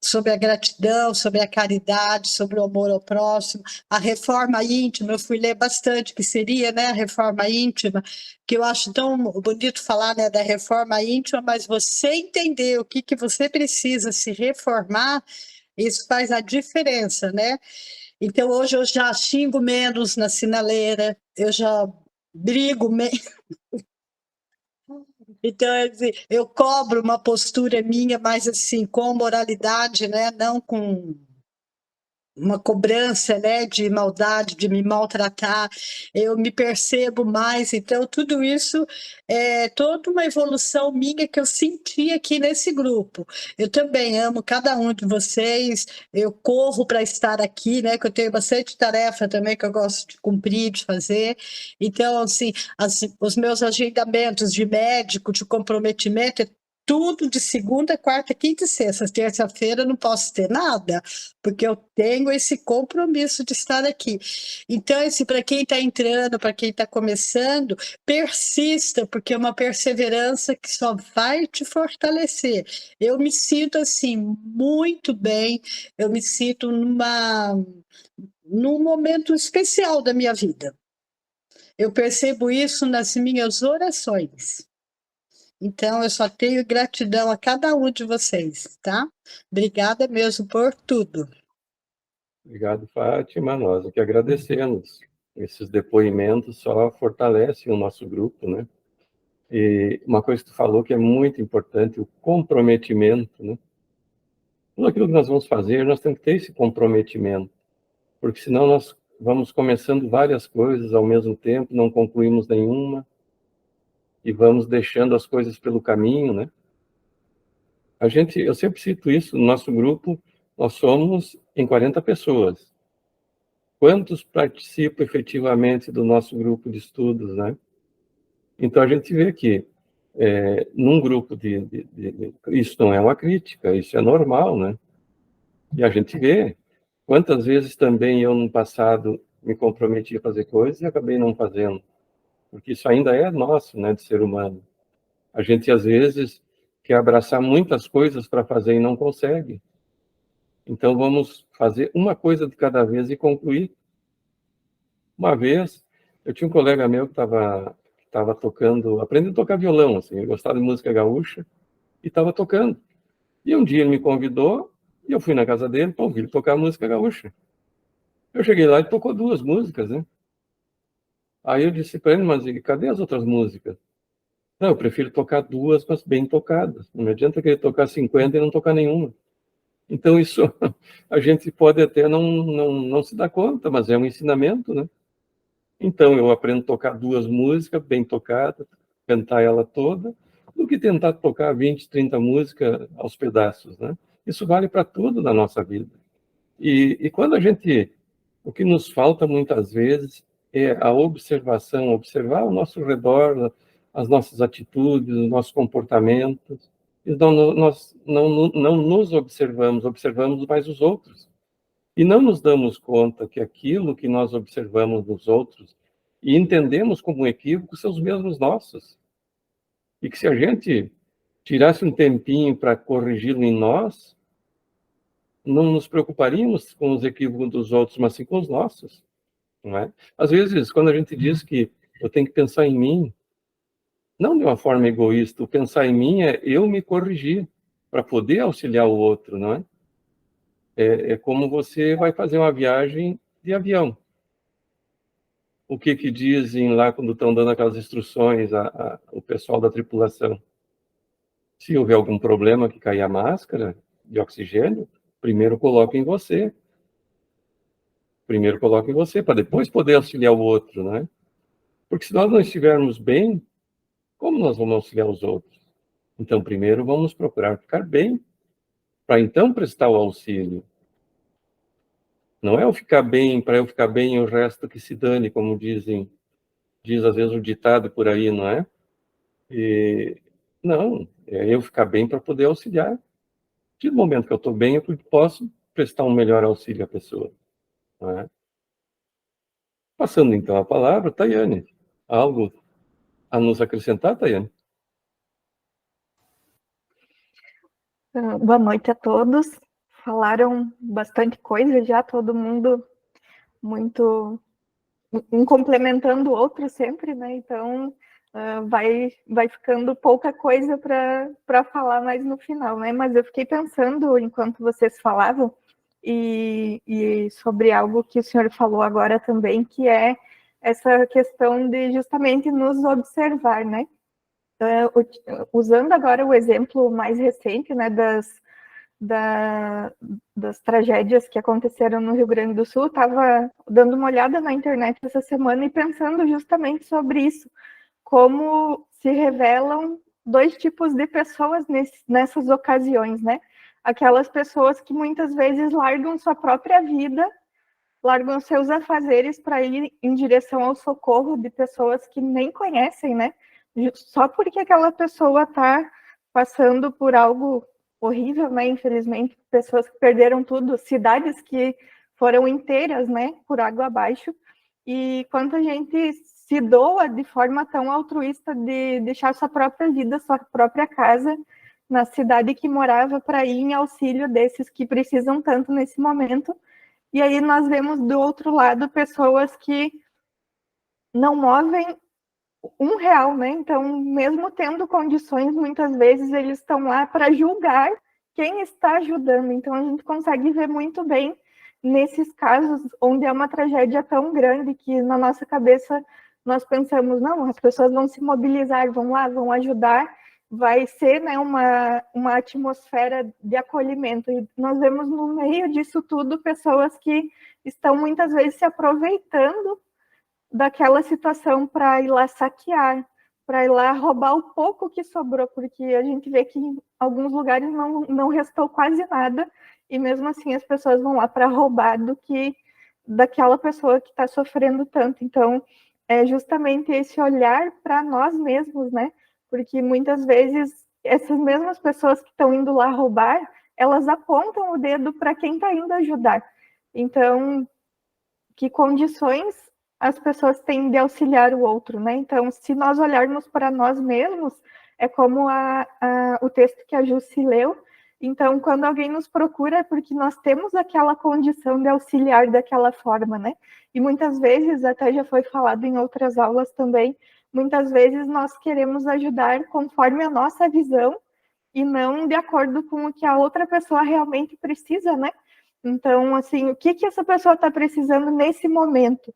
Sobre a gratidão, sobre a caridade, sobre o amor ao próximo, a reforma íntima, eu fui ler bastante, que seria, né, a reforma íntima, que eu acho tão bonito falar, né, da reforma íntima, mas você entender o que você precisa se reformar, isso faz a diferença, né? Então, hoje eu já xingo menos na sinaleira, eu já brigo menos. Então, eu cobro uma postura minha, mais assim, com moralidade, né? Não com uma cobrança, né, de maldade, de me maltratar, eu me percebo mais, então tudo isso é toda uma evolução minha que eu senti aqui nesse grupo. Eu também amo cada um de vocês, eu corro para estar aqui, né, que eu tenho bastante tarefa também que eu gosto de cumprir, de fazer, então, assim, os meus agendamentos de médico, de comprometimento, é tudo de segunda, quarta, quinta e sexta. Terça-feira eu não posso ter nada, porque eu tenho esse compromisso de estar aqui. Então, assim, para quem está entrando, para quem está começando, persista, porque é uma perseverança que só vai te fortalecer. Eu me sinto, assim, muito bem, eu me sinto num momento especial da minha vida. Eu percebo isso nas minhas orações. Então, eu só tenho gratidão a cada um de vocês, tá? Obrigada mesmo por tudo. Obrigado, Fátima. Nós que agradecemos. Esses depoimentos só fortalecem o nosso grupo, né? E uma coisa que tu falou que é muito importante, o comprometimento, né? Tudo aquilo que nós vamos fazer, nós temos que ter esse comprometimento, porque senão nós vamos começando várias coisas ao mesmo tempo, não concluímos nenhuma, e vamos deixando as coisas pelo caminho, né? Eu sempre cito isso, no nosso grupo, nós somos em 40 pessoas. Quantos participam efetivamente do nosso grupo de estudos, né? Então, a gente vê que, num grupo isso não é uma crítica, isso é normal, né? E a gente vê quantas vezes também eu, no passado, me comprometi a fazer coisas e acabei não fazendo, porque isso ainda é nosso, né, de ser humano. A gente, às vezes, quer abraçar muitas coisas para fazer e não consegue. Então, vamos fazer uma coisa de cada vez e concluir. Uma vez, eu tinha um colega meu que estava tocando, aprendendo a tocar violão, assim, eu gostava de música gaúcha, e estava tocando. E um dia ele me convidou, e eu fui na casa dele para ouvir ele tocar música gaúcha. Eu cheguei lá e tocou 2 músicas, né? Aí eu disse para ele, mas cadê as outras músicas? Não, eu prefiro tocar 2, mas bem tocadas. Não adianta querer tocar 50 e não tocar nenhuma. Então, isso a gente pode até não se dar conta, mas é um ensinamento, né? Então, eu aprendo a tocar 2 músicas bem tocadas, cantar ela toda, do que tentar tocar 20, 30 músicas aos pedaços, né? Isso vale para tudo na nossa vida. E quando o que nos falta muitas vezes é a observação, observar ao nosso redor, as nossas atitudes, os nossos comportamentos. Então, nós não nos observamos mais os outros. E não nos damos conta que aquilo que nós observamos nos outros e entendemos como um equívoco são os mesmos nossos. E que se a gente tirasse um tempinho para corrigi-lo em nós, não nos preocuparíamos com os equívocos dos outros, mas sim com os nossos. Não é? Às vezes, quando a gente diz que eu tenho que pensar em mim, não de uma forma egoísta, o pensar em mim é eu me corrigir para poder auxiliar o outro, não é? É como você vai fazer uma viagem de avião. O que dizem lá quando estão dando aquelas instruções o pessoal da tripulação? Se houver algum problema que cair a máscara de oxigênio, primeiro coloque em você. Primeiro coloque em você, para depois poder auxiliar o outro, né? Porque se nós não estivermos bem, como nós vamos auxiliar os outros? Então, primeiro vamos procurar ficar bem, para então prestar o auxílio. Não é eu ficar bem, para eu ficar bem e o resto que se dane, como diz às vezes o ditado por aí, não é? Não, é eu ficar bem para poder auxiliar. No momento que eu estou bem, eu posso prestar um melhor auxílio à pessoa. Não é? Passando então a palavra, Tayane. Algo a nos acrescentar, Tayane? Boa noite a todos. Falaram bastante coisa já, todo mundo muito um complementando o outro sempre, né? Então vai ficando pouca coisa para falar mais no final, né? Mas eu fiquei pensando enquanto vocês falavam e sobre algo que o senhor falou agora também, que é essa questão de justamente nos observar, né? Usando agora o exemplo mais recente, né, das tragédias que aconteceram no Rio Grande do Sul, estava dando uma olhada na internet essa semana e pensando justamente sobre isso, como se revelam dois tipos de pessoas nessas ocasiões, né? Aquelas pessoas que muitas vezes largam sua própria vida, largam seus afazeres para ir em direção ao socorro de pessoas que nem conhecem, né? Só porque aquela pessoa está passando por algo horrível, né? Infelizmente, pessoas que perderam tudo, cidades que foram inteiras, né? Por água abaixo. E quanta gente se doa de forma tão altruísta de deixar sua própria vida, sua própria casa na cidade que morava para ir em auxílio desses que precisam tanto nesse momento. E aí nós vemos do outro lado pessoas que não movem R$1, né? Então, mesmo tendo condições, muitas vezes eles estão lá para julgar quem está ajudando. Então, a gente consegue ver muito bem nesses casos onde é uma tragédia tão grande que na nossa cabeça nós pensamos, não, as pessoas vão se mobilizar, vão lá, vão ajudar, vai ser, né, uma atmosfera de acolhimento. E nós vemos no meio disso tudo pessoas que estão muitas vezes se aproveitando daquela situação para ir lá saquear, para ir lá roubar o pouco que sobrou, porque a gente vê que em alguns lugares não restou quase nada, e mesmo assim as pessoas vão lá para roubar do que daquela pessoa que está sofrendo tanto. Então, é justamente esse olhar para nós mesmos, né? Porque muitas vezes essas mesmas pessoas que estão indo lá roubar, elas apontam o dedo para quem está indo ajudar. Então, que condições as pessoas têm de auxiliar o outro, né? Então, se nós olharmos para nós mesmos, é como o texto que a Jussi leu. Então, quando alguém nos procura, é porque nós temos aquela condição de auxiliar daquela forma, né? E muitas vezes, até já foi falado em outras aulas também, muitas vezes nós queremos ajudar conforme a nossa visão e não de acordo com o que a outra pessoa realmente precisa, né? Então, assim, o que essa pessoa está precisando nesse momento?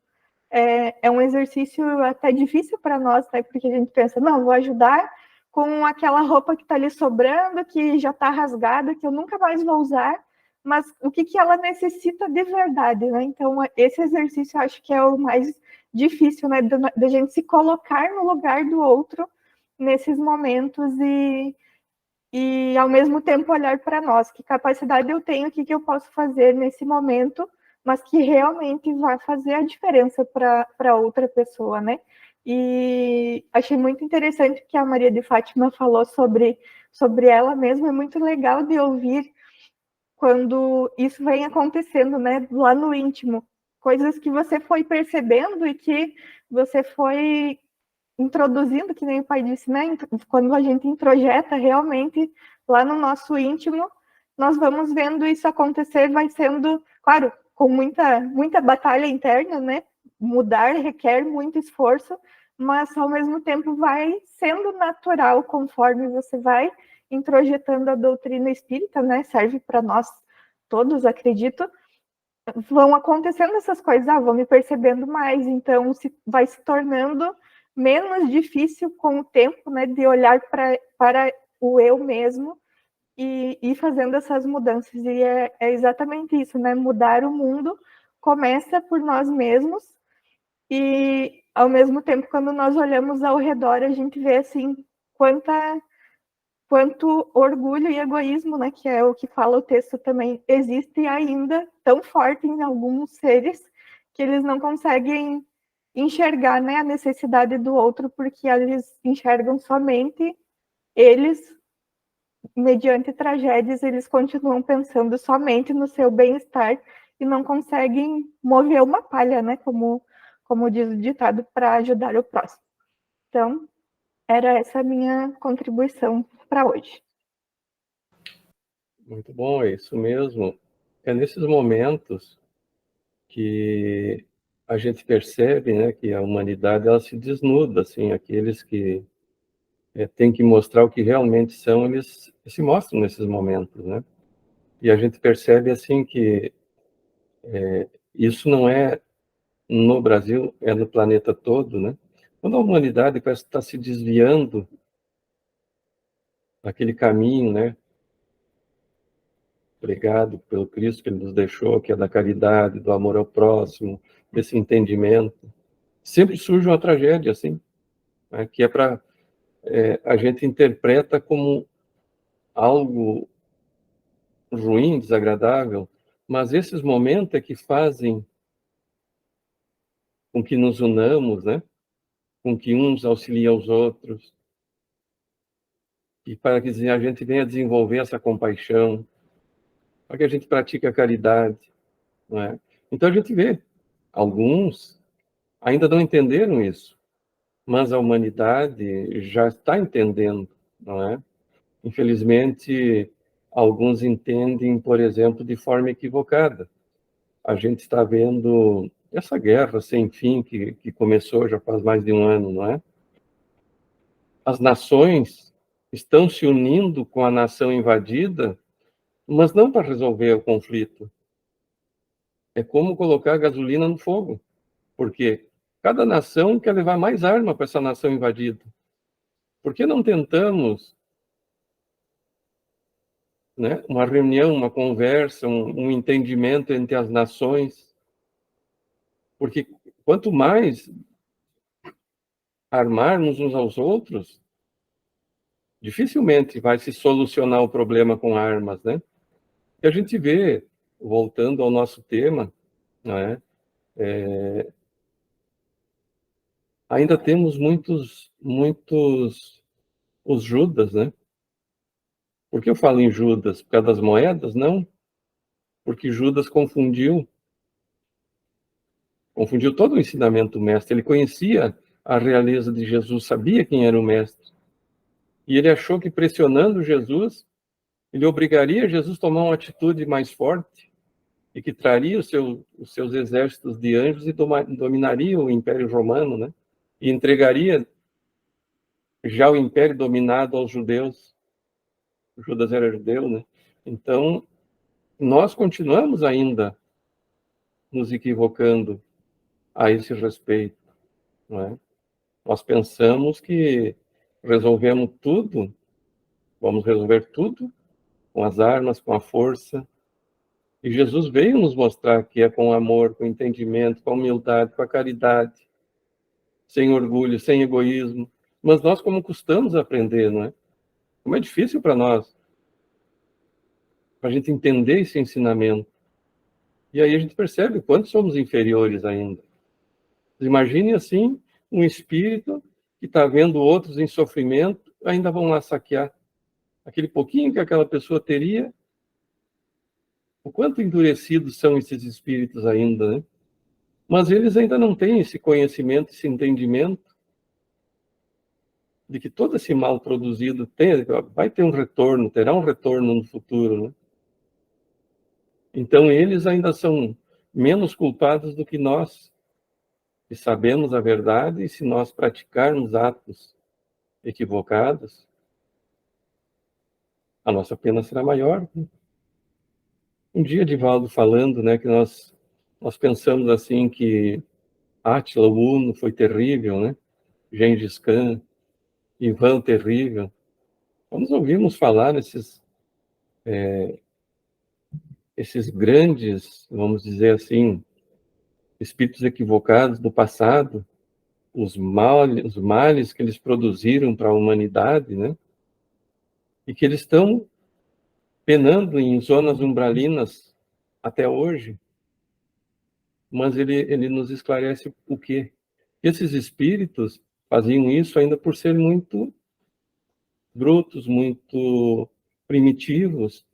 É um exercício até difícil para nós, né? Porque a gente pensa, não, vou ajudar com aquela roupa que está ali sobrando, que já está rasgada, que eu nunca mais vou usar, mas o que ela necessita de verdade, né? Então, esse exercício eu acho que é o mais difícil, né? Da gente se colocar no lugar do outro nesses momentos e ao mesmo tempo olhar para nós, que capacidade eu tenho, o que eu posso fazer nesse momento, mas que realmente vai fazer a diferença para outra pessoa, né? E achei muito interessante que a Maria de Fátima falou sobre ela mesma, é muito legal de ouvir quando isso vem acontecendo, né, lá no íntimo, coisas que você foi percebendo e que você foi introduzindo, que nem o pai disse, né? Quando a gente introjeta realmente lá no nosso íntimo, nós vamos vendo isso acontecer, vai sendo, claro, com muita batalha interna, né? Mudar requer muito esforço, mas ao mesmo tempo vai sendo natural conforme você vai introjetando a doutrina espírita, né? Serve para nós todos, acredito. Vão acontecendo essas coisas, vou me percebendo mais, então vai se tornando menos difícil com o tempo, né, de olhar para o eu mesmo e ir fazendo essas mudanças. E é exatamente isso, né? Mudar o mundo começa por nós mesmos e, ao mesmo tempo, quando nós olhamos ao redor, a gente vê, assim, quanto orgulho e egoísmo, né, que é o que fala o texto também, existe ainda tão forte em alguns seres que eles não conseguem enxergar, né, a necessidade do outro, porque eles enxergam somente eles, mediante tragédias, eles continuam pensando somente no seu bem-estar e não conseguem mover uma palha, né, como diz o ditado, para ajudar o próximo. Então, era essa a minha contribuição para hoje. Muito bom, é isso mesmo. É nesses momentos que a gente percebe, né, que a humanidade ela se desnuda, assim, aqueles que têm que mostrar o que realmente são, eles se mostram nesses momentos, né? E a gente percebe assim que isso não é no Brasil, é no planeta todo, né? Quando a humanidade parece estar se desviando daquele caminho, né, pregado pelo Cristo que ele nos deixou, que é da caridade, do amor ao próximo, desse entendimento, sempre surge uma tragédia assim, né, que é para a gente interpreta como algo ruim, desagradável, mas esses momentos é que fazem com que nos unamos, né? Com que uns auxiliem aos outros, e para que a gente venha desenvolver essa compaixão, para que a gente pratique a caridade, não é? Então a gente vê, alguns ainda não entenderam isso, mas a humanidade já está entendendo, não é? Infelizmente, alguns entendem, por exemplo, de forma equivocada. A gente está vendo essa guerra sem fim que começou já faz mais de um ano, não é? As nações estão se unindo com a nação invadida, mas não para resolver o conflito. É como colocar gasolina no fogo, porque cada nação quer levar mais arma para essa nação invadida. Por que não tentamos, né, uma reunião, uma conversa, um entendimento entre as nações? Porque quanto mais armarmos uns aos outros, dificilmente vai se solucionar o problema com armas, né? E a gente vê, voltando ao nosso tema, né, ainda temos muitos os Judas, né? Por que eu falo em Judas? Por causa das moedas? Não, porque Judas confundiu todo o ensinamento do mestre. Ele conhecia a realeza de Jesus, sabia quem era o mestre. E ele achou que pressionando Jesus, ele obrigaria Jesus a tomar uma atitude mais forte e que traria os seus exércitos de anjos e dominaria o Império Romano, né? E entregaria já o Império dominado aos judeus. Judas era judeu, né? Então, nós continuamos ainda nos equivocando a esse respeito, não é? Nós pensamos que resolvemos tudo, vamos resolver tudo com as armas, com a força. E Jesus veio nos mostrar que é com amor, com entendimento, com humildade, com a caridade, sem orgulho, sem egoísmo. Mas nós como custamos aprender, não é? Como é difícil para nós, para a gente entender esse ensinamento. E aí a gente percebe o quanto somos inferiores ainda. Imagine assim, um espírito que está vendo outros em sofrimento, ainda vão lá saquear aquele pouquinho que aquela pessoa teria. O quanto endurecidos são esses espíritos ainda, né? Mas eles ainda não têm esse conhecimento, esse entendimento de que todo esse mal produzido vai ter um retorno, terá um retorno no futuro, né? Então eles ainda são menos culpados do que nós, e sabemos a verdade, e se nós praticarmos atos equivocados, a nossa pena será maior. Um dia, Divaldo falando, né, que nós pensamos assim que Átila, o Uno, foi terrível, né? Gengis Khan, Ivan terrível. Nós ouvimos falar esses grandes, vamos dizer assim, espíritos equivocados do passado, os males que eles produziram para a humanidade, né? E que eles estão penando em zonas umbralinas até hoje. Mas ele nos esclarece o quê? Esses espíritos faziam isso ainda por ser muito brutos, muito primitivos,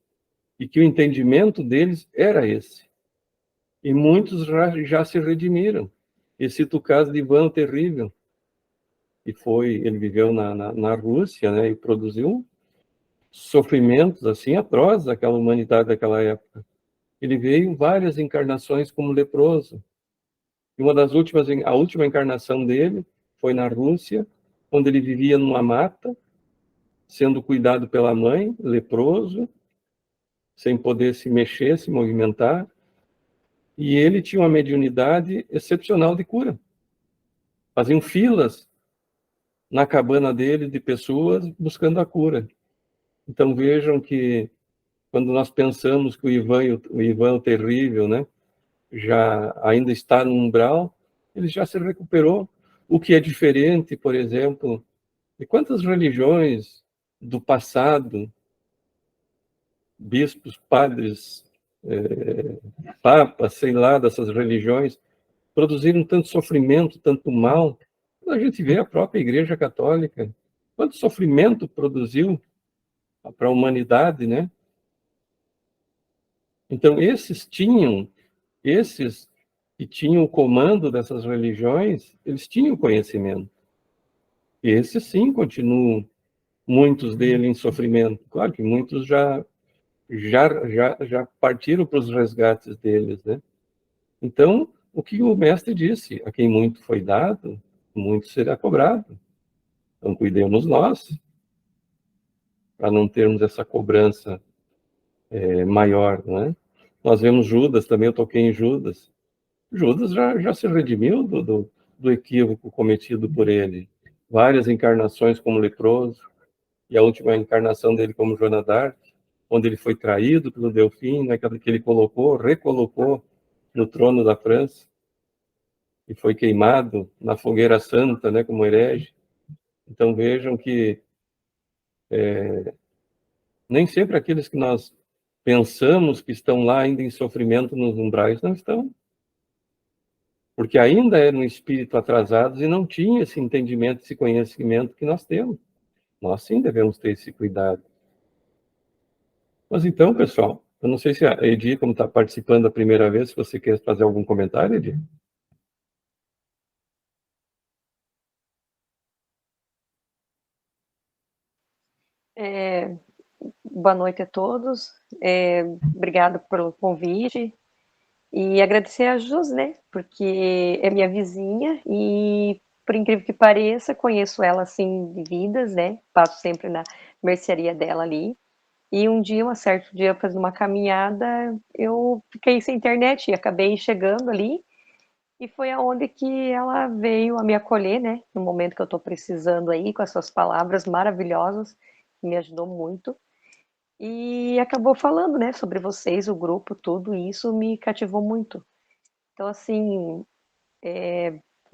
e que o entendimento deles era esse. E muitos já se redimiram. E cito o caso de Ivan o Terrível, ele viveu na Rússia, né, e produziu sofrimentos assim atrozes daquela humanidade daquela época. Ele veio várias encarnações como leproso. E a última encarnação dele foi na Rússia, onde ele vivia numa mata, sendo cuidado pela mãe, leproso, sem poder se mexer, se movimentar. E ele tinha uma mediunidade excepcional de cura. Faziam filas na cabana dele de pessoas buscando a cura. Então vejam que quando nós pensamos que o Ivan o terrível, né, já ainda está no umbral, ele já se recuperou. O que é diferente, por exemplo, de quantas religiões do passado, bispos, padres, papas, sei lá, dessas religiões, produziram tanto sofrimento, tanto mal. A gente vê a própria Igreja Católica, quanto sofrimento produziu para a humanidade, né? Então, esses que tinham o comando dessas religiões, eles tinham conhecimento. E esses sim continuam, muitos deles em sofrimento. Claro que muitos já partiram para os resgates deles, né? Então, o que o mestre disse, a quem muito foi dado, muito será cobrado. Então, cuidemos nós, para não termos essa cobrança maior, né? Nós vemos Judas, também eu toquei em Judas. Judas já se redimiu do equívoco cometido por ele. Várias encarnações como leproso, e a última encarnação dele como Joana d'Arc, onde ele foi traído pelo Delfim, né, que ele recolocou no trono da França, e foi queimado na fogueira santa, né, como herege. Então vejam que nem sempre aqueles que nós pensamos que estão lá ainda em sofrimento nos umbrais não estão. Porque ainda eram espíritos atrasados e não tinham esse entendimento, esse conhecimento que nós temos. Nós sim devemos ter esse cuidado. Mas então, pessoal, eu não sei se a Edi, como está participando a primeira vez, se você quer fazer algum comentário, Edi? Boa noite a todos. Obrigado pelo convite. E agradecer a Jus, né? Porque é minha vizinha e, por incrível que pareça, conheço ela assim de vidas, né? Passo sempre na mercearia dela ali. E um certo dia, fazendo uma caminhada, eu fiquei sem internet e acabei chegando ali. E foi aonde que ela veio a me acolher, né? No momento que eu estou precisando aí, com as suas palavras maravilhosas, que me ajudou muito. E acabou falando, né, sobre vocês, o grupo, tudo, e isso me cativou muito. Então, assim,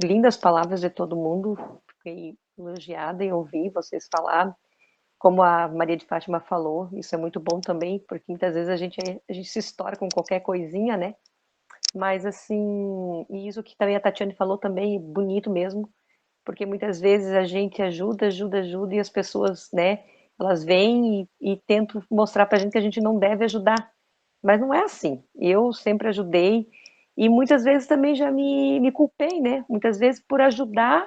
lindas palavras de todo mundo, fiquei elogiada em ouvir vocês falar, como a Maria de Fátima falou, isso é muito bom também, porque muitas vezes a gente se estoura com qualquer coisinha, né? Mas, assim, e isso que também a Tatiane falou também, bonito mesmo, porque muitas vezes a gente ajuda, e as pessoas, né, elas vêm e tentam mostrar pra gente que a gente não deve ajudar. Mas não é assim. Eu sempre ajudei e muitas vezes também já me culpei, né? Muitas vezes por ajudar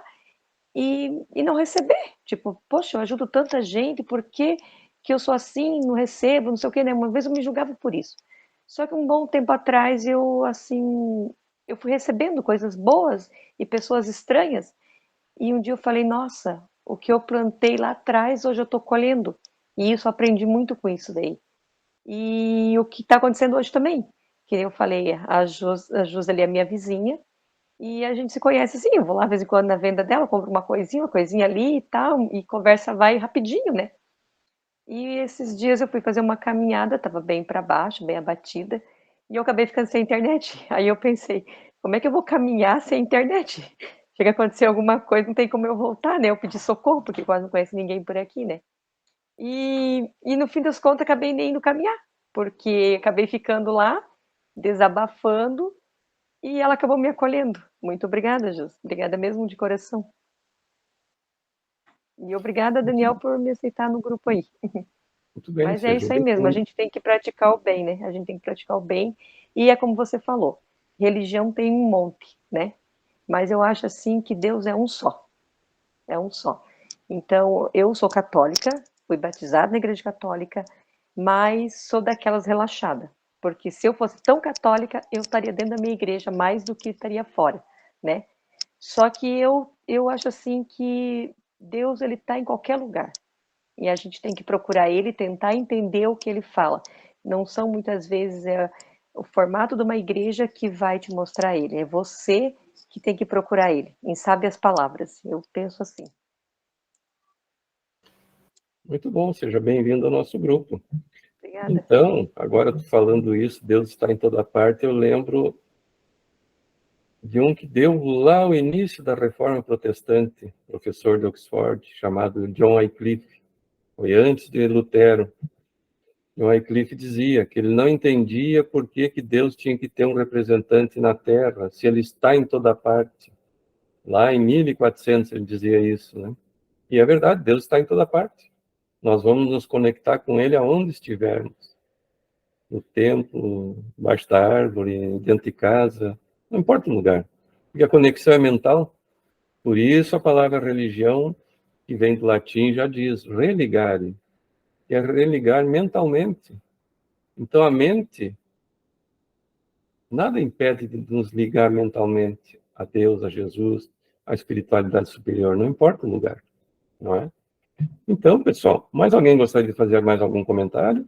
e não receber. Tipo, poxa, eu ajudo tanta gente, por que que eu sou assim, não recebo, não sei o quê, né? Uma vez eu me julgava por isso. Só que um bom tempo atrás eu, assim, eu fui recebendo coisas boas e pessoas estranhas e um dia eu falei, nossa, o que eu plantei lá atrás, hoje eu estou colhendo. E isso, aprendi muito com isso daí. E o que está acontecendo hoje também. Que eu falei, a Jus ali é minha vizinha, e a gente se conhece assim, eu vou lá de vez em quando na venda dela, compro uma coisinha ali e tal, e conversa vai rapidinho, né? E esses dias eu fui fazer uma caminhada, estava bem para baixo, bem abatida, e eu acabei ficando sem internet. Aí eu pensei, como é que eu vou caminhar sem internet? Chega a acontecer alguma coisa, não tem como eu voltar, né? Eu pedi socorro, porque quase não conheço ninguém por aqui, né? E no fim das contas acabei nem indo caminhar, porque acabei ficando lá, desabafando, e ela acabou me acolhendo. Muito obrigada, Jus. Obrigada mesmo de coração. E obrigada, Daniel, por me aceitar no grupo aí. Muito bem, Mas é seja isso aí mesmo, a bem-vindo. gente tem que praticar o bem, né? A gente tem que praticar o bem. E é como você falou, religião tem um monte, né? Mas eu acho assim que Deus é um só. É um só. Então, eu sou católica, fui batizada na igreja católica, mas sou daquelas relaxadas. Porque se eu fosse tão católica, eu estaria dentro da minha igreja mais do que estaria fora, né? Só que eu acho assim que Deus, ele está em qualquer lugar. E a gente tem que procurar ele, tentar entender o que ele fala. Não são muitas vezes o formato de uma igreja que vai te mostrar ele. É você que tem que procurar ele, em sábias palavras. Eu penso assim. Muito bom, seja bem-vindo ao nosso grupo. Obrigada. Então, agora tu falando isso, Deus está em toda parte, eu lembro de um que deu lá o início da Reforma Protestante, professor de Oxford, chamado John Wycliffe. Foi antes de Lutero. John Wycliffe dizia que ele não entendia por que Deus tinha que ter um representante na Terra, se ele está em toda parte. Lá em 1400 ele dizia isso, né? E é verdade, Deus está em toda parte. Nós vamos nos conectar com ele aonde estivermos. No templo, embaixo da árvore, dentro de casa, não importa o lugar. Porque a conexão é mental. Por isso a palavra religião, que vem do latim, já diz religare, que é religar mentalmente. Então a mente, nada impede de nos ligar mentalmente a Deus, a Jesus, à espiritualidade superior, não importa o lugar, não é? Então, pessoal, mais alguém gostaria de fazer mais algum comentário?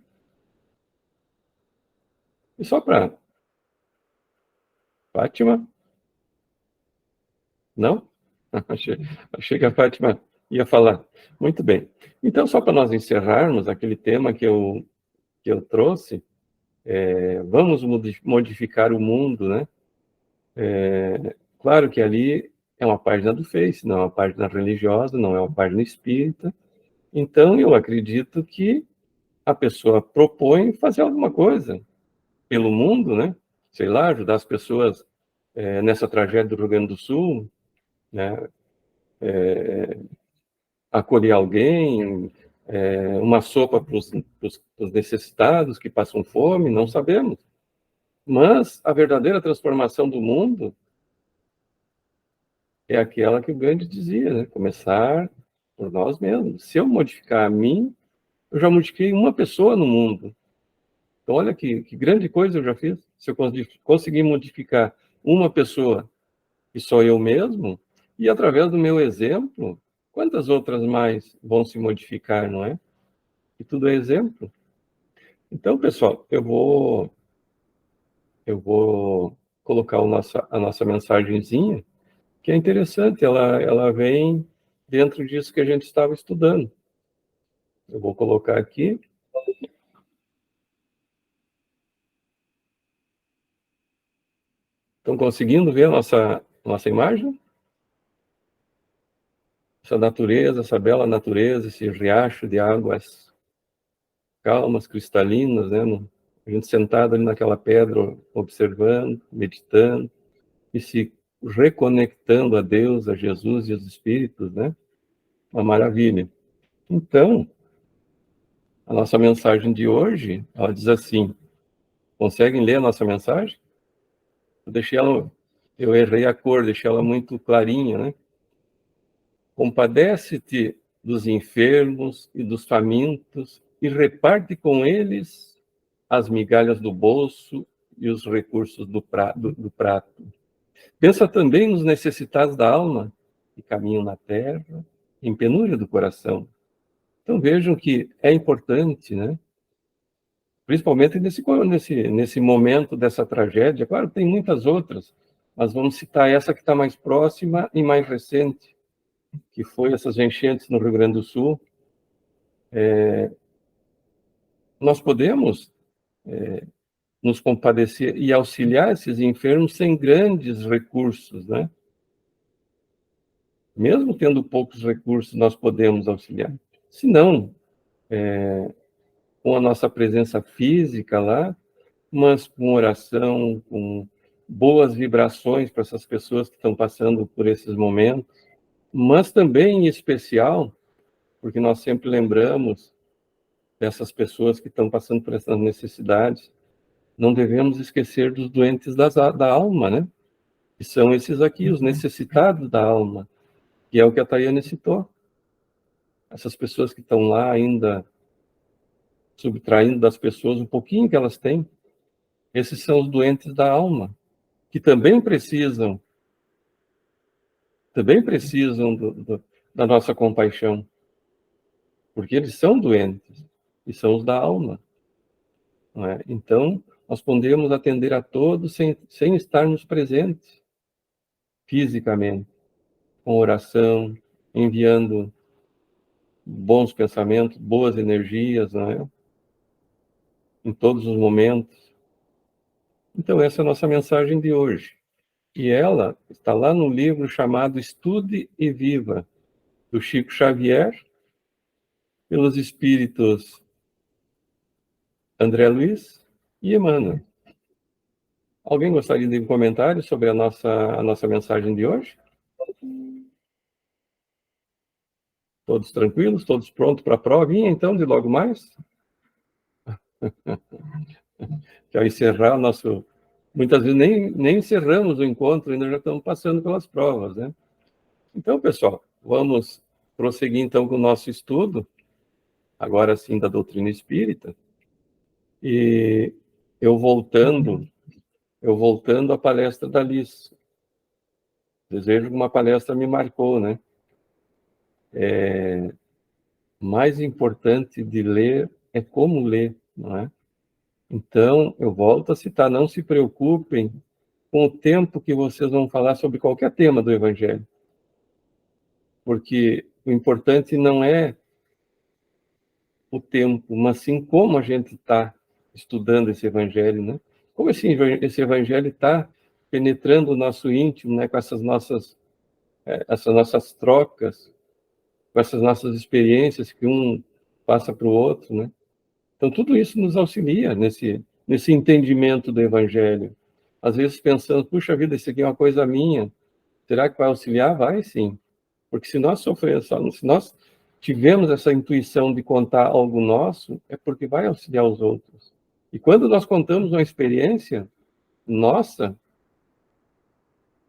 E só para Fátima? Não? Achei que a Fátima ia falar. Muito bem. Então, só para nós encerrarmos aquele tema que eu trouxe, vamos modificar o mundo, né? Claro que ali é uma página do Face, não é uma página religiosa, não é uma página espírita. Então, eu acredito que a pessoa propõe fazer alguma coisa pelo mundo, né? Sei lá, ajudar as pessoas nessa tragédia do Rio Grande do Sul, né? Acolher alguém, uma sopa para os necessitados que passam fome, não sabemos. Mas a verdadeira transformação do mundo é aquela que o Gandhi dizia, né? Começar por nós mesmos. Se eu modificar a mim, eu já modifiquei uma pessoa no mundo. Então, olha que grande coisa eu já fiz. Se eu conseguir modificar uma pessoa, que sou eu mesmo, e através do meu exemplo, quantas outras mais vão se modificar, não é? E tudo é exemplo. Então, pessoal, eu vou colocar a nossa mensagenzinha, que é interessante, ela vem dentro disso que a gente estava estudando. Eu vou colocar aqui. Estão conseguindo ver a nossa imagem? Essa natureza, essa bela natureza, esse riacho de águas calmas, cristalinas, né? A gente sentado ali naquela pedra, observando, meditando, e se reconectando a Deus, a Jesus e aos Espíritos, né? Uma maravilha. Então, a nossa mensagem de hoje, ela diz assim, conseguem ler a nossa mensagem? Eu errei a cor, deixei ela muito clarinha, né? Compadece-te dos enfermos e dos famintos e reparte com eles as migalhas do bolso e os recursos do prato. Pensa também nos necessitados da alma que caminham na terra, em penúria do coração. Então vejam que é importante, né? Principalmente nesse momento dessa tragédia. Claro, tem muitas outras, mas vamos citar essa que está mais próxima e mais recente, que foi essas enchentes no Rio Grande do Sul. Nós podemos nos compadecer e auxiliar esses enfermos sem grandes recursos, né? Mesmo tendo poucos recursos, nós podemos auxiliar. Se não, com a nossa presença física lá, mas com oração, com boas vibrações para essas pessoas que estão passando por esses momentos, mas também, em especial, porque nós sempre lembramos dessas pessoas que estão passando por essas necessidades, não devemos esquecer dos doentes da alma, né? Que são esses aqui, os necessitados da alma, que é o que a Tayane citou. Essas pessoas que estão lá ainda subtraindo das pessoas um pouquinho que elas têm, esses são os doentes da alma, que também precisam da nossa compaixão, porque eles são doentes, e são os da alma. Não é? Então, nós podemos atender a todos sem estarmos presentes fisicamente, com oração, enviando bons pensamentos, boas energias, não é? em todos os momentos. Então, essa é a nossa mensagem de hoje. E ela está lá no livro chamado Estude e Viva, do Chico Xavier, pelos espíritos André Luiz e Emmanuel. Alguém gostaria de um comentário sobre a nossa mensagem de hoje? Todos tranquilos? Todos prontos para a provinha, então, de logo mais? Já encerrar o nosso... Muitas vezes nem encerramos o encontro, ainda já estamos passando pelas provas, né? Então, pessoal, vamos prosseguir, então, com o nosso estudo, agora sim, da doutrina espírita. E eu voltando à palestra da Liz. Desejo que uma palestra me marcou, né? Mais importante de ler é como ler, não é? Então, eu volto a citar, não se preocupem com o tempo que vocês vão falar sobre qualquer tema do Evangelho. Porque o importante não é o tempo, mas sim como a gente está estudando esse Evangelho, né? Como esse Evangelho está penetrando o nosso íntimo, né? Com essas nossas trocas, com essas nossas experiências que um passa para o outro, né? Então, tudo isso nos auxilia nesse entendimento do Evangelho. Às vezes pensando, puxa vida, isso aqui é uma coisa minha, será que vai auxiliar? Vai sim. Porque se nós sofremos, se nós tivemos essa intuição de contar algo nosso, é porque vai auxiliar os outros. E quando nós contamos uma experiência nossa,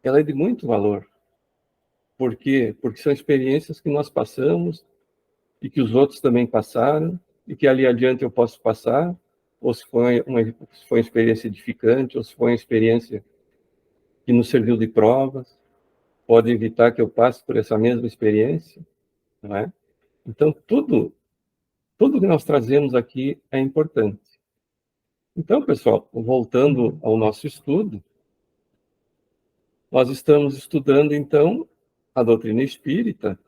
ela é de muito valor. Por quê? Porque são experiências que nós passamos e que os outros também passaram, e que ali adiante eu posso passar, ou se foi uma experiência edificante, ou se foi uma experiência que nos serviu de provas, pode evitar que eu passe por essa mesma experiência, não é? Então, tudo que nós trazemos aqui é importante. Então, pessoal, voltando ao nosso estudo, nós estamos estudando, então, a doutrina espírita.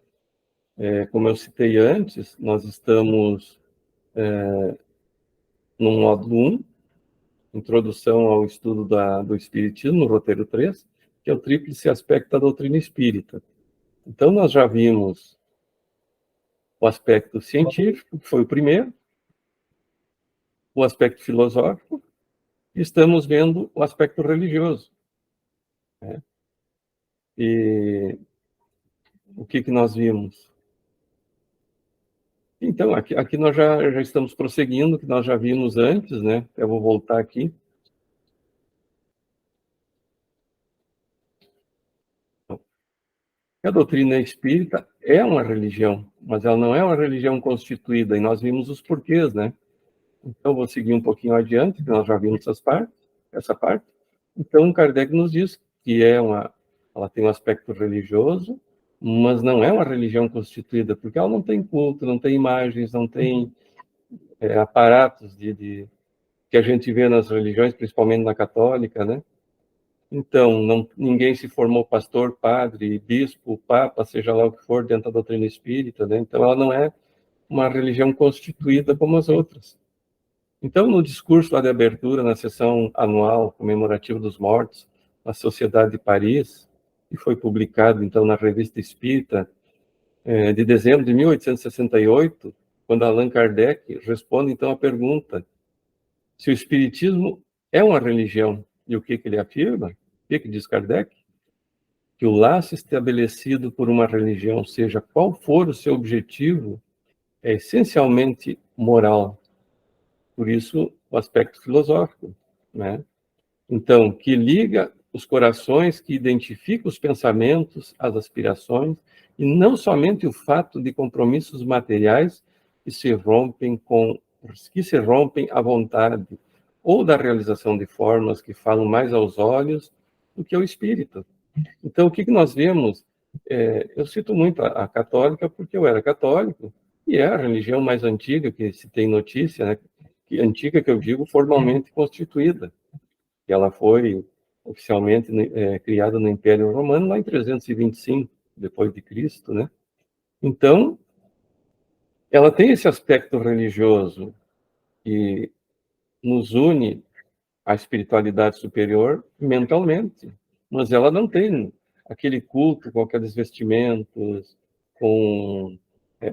Como eu citei antes, nós estamos no módulo 1, Introdução ao Estudo do Espiritismo, no roteiro 3, que é o tríplice aspecto da doutrina espírita. Então, nós já vimos o aspecto científico, que foi o primeiro, o aspecto filosófico, e estamos vendo o aspecto religioso, né? E o que nós vimos? Então, aqui nós já estamos prosseguindo, que nós já vimos antes, né? Eu vou voltar aqui. A doutrina espírita é uma religião, mas ela não é uma religião constituída, e nós vimos os porquês, né? Então, vou seguir um pouquinho adiante, que nós já vimos essa parte. Então, Kardec nos diz que ela tem um aspecto religioso, mas não é uma religião constituída, porque ela não tem culto, não tem imagens, não tem aparatos que a gente vê nas religiões, principalmente na católica, né? Então, ninguém se formou pastor, padre, bispo, papa, seja lá o que for, dentro da doutrina espírita, né? Então, ela não é uma religião constituída como as outras. Então, no discurso lá de abertura, na sessão anual comemorativa dos mortos, na Sociedade de Paris, que foi publicado, então, na Revista Espírita, de dezembro de 1868, quando Allan Kardec responde, então, a pergunta se o Espiritismo é uma religião. E o que ele afirma? O que diz Kardec? Que o laço estabelecido por uma religião, seja qual for o seu objetivo, é essencialmente moral. Por isso, o aspecto filosófico, né? Então, que liga os corações, que identifica os pensamentos, as aspirações, e não somente o fato de compromissos materiais que se rompem à vontade, ou da realização de formas que falam mais aos olhos do que ao espírito. Então, o que nós vemos? Eu cito muito a católica, porque eu era católico, e é a religião mais antiga que se tem notícia, né? Antiga que eu digo formalmente constituída. Ela foi oficialmente criada no Império Romano lá em 325 depois de Cristo, né? Então, ela tem esse aspecto religioso, e nos une à espiritualidade superior mentalmente, mas ela não tem aquele culto com aqueles vestimentos, com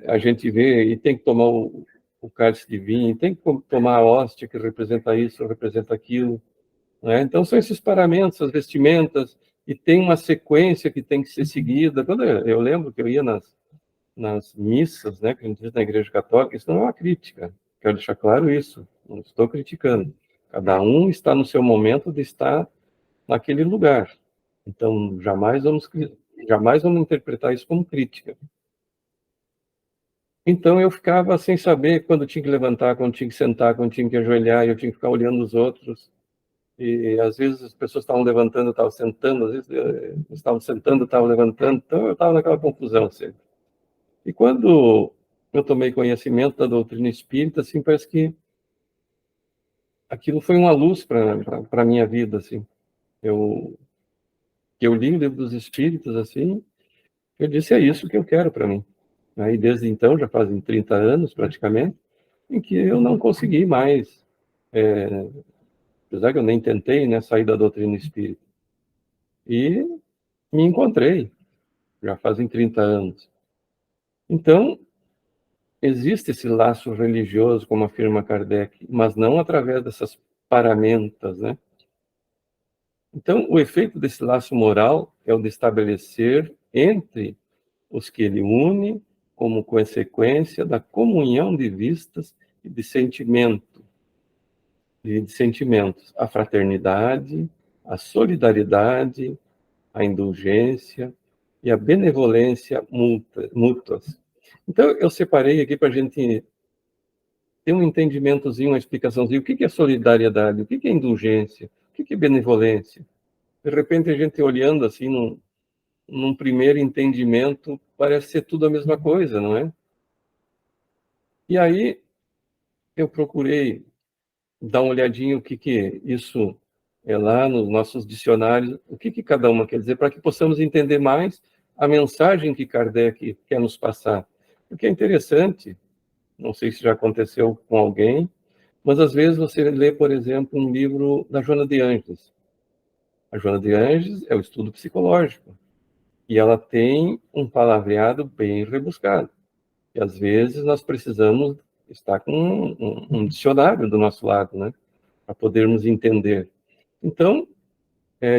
a gente vê e tem que tomar o cálice de vinho, tem que tomar a hóstia que representa isso, representa aquilo, né? Então são esses paramentos, as vestimentas, e tem uma sequência que tem que ser seguida. Quando eu lembro que eu ia nas missas, né, que a gente diz na Igreja Católica, isso não é uma crítica, quero deixar claro isso, não estou criticando. Cada um está no seu momento de estar naquele lugar. Então, jamais vamos interpretar isso como crítica. Então, eu ficava sem saber quando tinha que levantar, quando tinha que sentar, quando tinha que ajoelhar, e eu tinha que ficar olhando os outros. E, às vezes, as pessoas estavam levantando, eu estava sentando, às vezes, estavam sentando, eu estava levantando. Então, eu estava naquela confusão sempre. E quando eu tomei conhecimento da doutrina espírita, assim, parece que aquilo foi uma luz para a minha vida, assim. Eu li o Livro dos Espíritos, assim, eu disse, é isso que eu quero para mim. Aí, desde então, já fazem 30 anos, praticamente, em que eu não consegui mais, apesar que eu nem tentei, né, sair da doutrina espírita. E me encontrei, já fazem 30 anos. Então, existe esse laço religioso, como afirma Kardec, mas não através dessas paramentas, né? Então, o efeito desse laço moral é o de estabelecer entre os que ele une, como consequência da comunhão de vistas e de sentimentos, a fraternidade, a solidariedade, a indulgência e a benevolência mútuas. Então, eu separei aqui para a gente ter um entendimentozinho, uma explicaçãozinha. O que é solidariedade? O que é indulgência? O que é benevolência? De repente, a gente olhando assim, num primeiro entendimento, parece ser tudo a mesma coisa, não é? E aí, eu procurei dar uma olhadinha o que isso é lá nos nossos dicionários, o que cada uma quer dizer, para que possamos entender mais a mensagem que Kardec quer nos passar. Porque é interessante, não sei se já aconteceu com alguém, mas às vezes você lê, por exemplo, um livro da Joana de Ângeles. A Joana de Ângeles é o estudo psicológico, e ela tem um palavreado bem rebuscado. E às vezes nós precisamos estar com um dicionário do nosso lado, né? Para podermos entender. Então,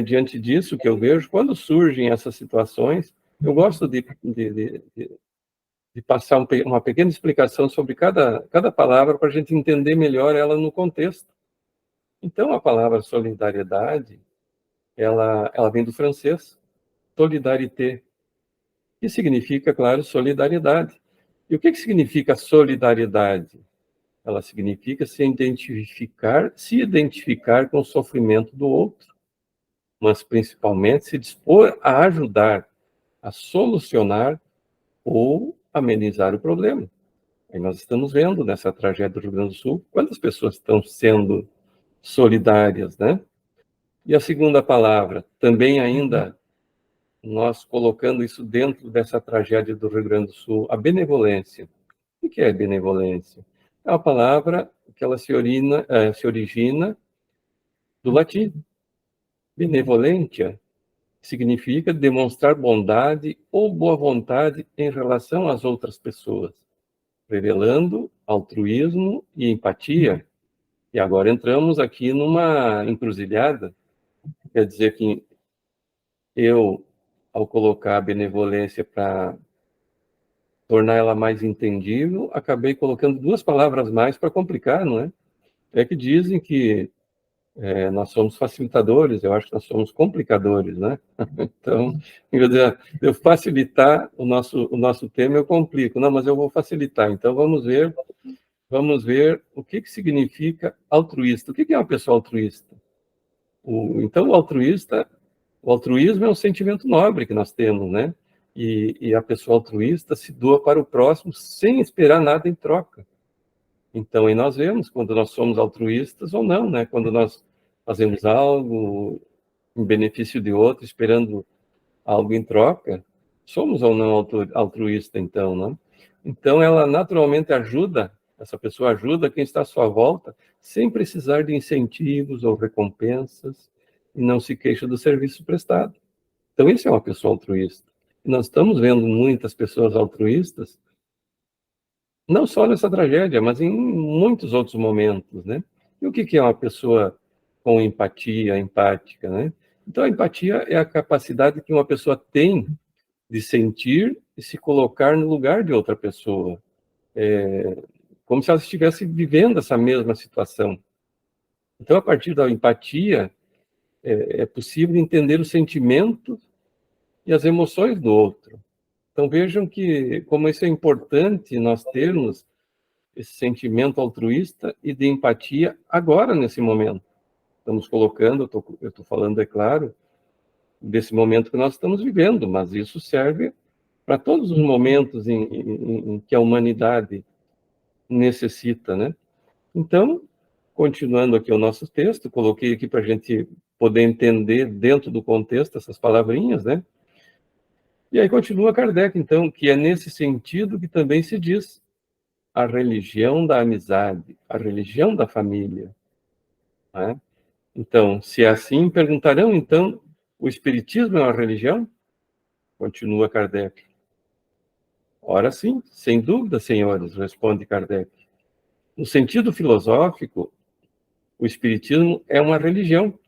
diante disso que eu vejo, quando surgem essas situações, eu gosto de passar uma pequena explicação sobre cada palavra para a gente entender melhor ela no contexto. Então, a palavra solidariedade, ela vem do francês, solidarité, que significa, claro, solidariedade. E o que significa solidariedade? Ela significa se identificar com o sofrimento do outro, mas principalmente se dispor a ajudar, a solucionar ou amenizar o problema. Aí nós estamos vendo nessa tragédia do Rio Grande do Sul quantas pessoas estão sendo solidárias, né? E a segunda palavra, também ainda nós colocando isso dentro dessa tragédia do Rio Grande do Sul, a benevolência. O que é benevolência? É uma palavra que ela se origina do latim. Benevolentia significa demonstrar bondade ou boa vontade em relação às outras pessoas, revelando altruísmo e empatia. E agora entramos aqui numa encruzilhada, quer dizer que eu, ao colocar a benevolência para tornar ela mais entendível, acabei colocando duas palavras mais para complicar, não é? É que dizem que nós somos facilitadores, eu acho que nós somos complicadores, né? Então, em vez de eu facilitar o nosso tema, eu complico. Não, mas eu vou facilitar. Então, vamos ver o que significa altruísta. O que é uma pessoa altruísta? Então, o altruísmo é um sentimento nobre que nós temos, né? E a pessoa altruísta se doa para o próximo sem esperar nada em troca. Então, aí nós vemos quando nós somos altruístas ou não, né? Quando nós fazemos algo em benefício de outro, esperando algo em troca, somos ou não altruístas, então, né? Então, ela naturalmente ajuda Essa pessoa ajuda quem está à sua volta, sem precisar de incentivos ou recompensas, e não se queixa do serviço prestado. Então, isso é uma pessoa altruísta. E nós estamos vendo muitas pessoas altruístas, não só nessa tragédia, mas em muitos outros momentos, né? E o que é uma pessoa com empatia, empática, né? Então, a empatia é a capacidade que uma pessoa tem de sentir e se colocar no lugar de outra pessoa. Como se ela estivesse vivendo essa mesma situação. Então, a partir da empatia, é possível entender o sentimento e as emoções do outro. Então, vejam que como isso é importante nós termos esse sentimento altruísta e de empatia agora, nesse momento. Estamos colocando, eu estou falando, é claro, desse momento que nós estamos vivendo, mas isso serve para todos os momentos em que a humanidade necessita, né? Então, continuando aqui o nosso texto, coloquei aqui para a gente poder entender dentro do contexto essas palavrinhas, né? E aí continua Kardec, então, que é nesse sentido que também se diz a religião da amizade, a religião da família, né? Então, se é assim, perguntarão, então, o Espiritismo é uma religião? Continua Kardec. Ora sim, sem dúvida, senhores, responde Kardec. No sentido filosófico, o Espiritismo é uma religião.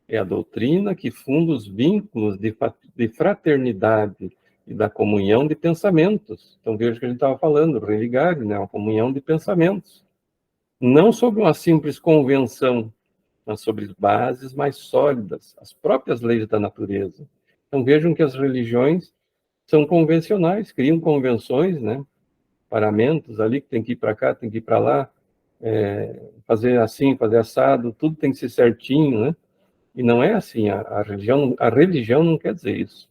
É a doutrina que funda os vínculos de fraternidade e da comunhão de pensamentos. Então, veja o que a gente estava falando, religar, né? Uma comunhão de pensamentos. Não sobre uma simples convenção, mas sobre bases mais sólidas, as próprias leis da natureza. Então, vejam que as religiões são convencionais, criam convenções, né? Paramentos ali, que tem que ir para cá, tem que ir para lá, fazer assim, fazer assado, tudo tem que ser certinho, né? E não é assim, a religião não quer dizer isso.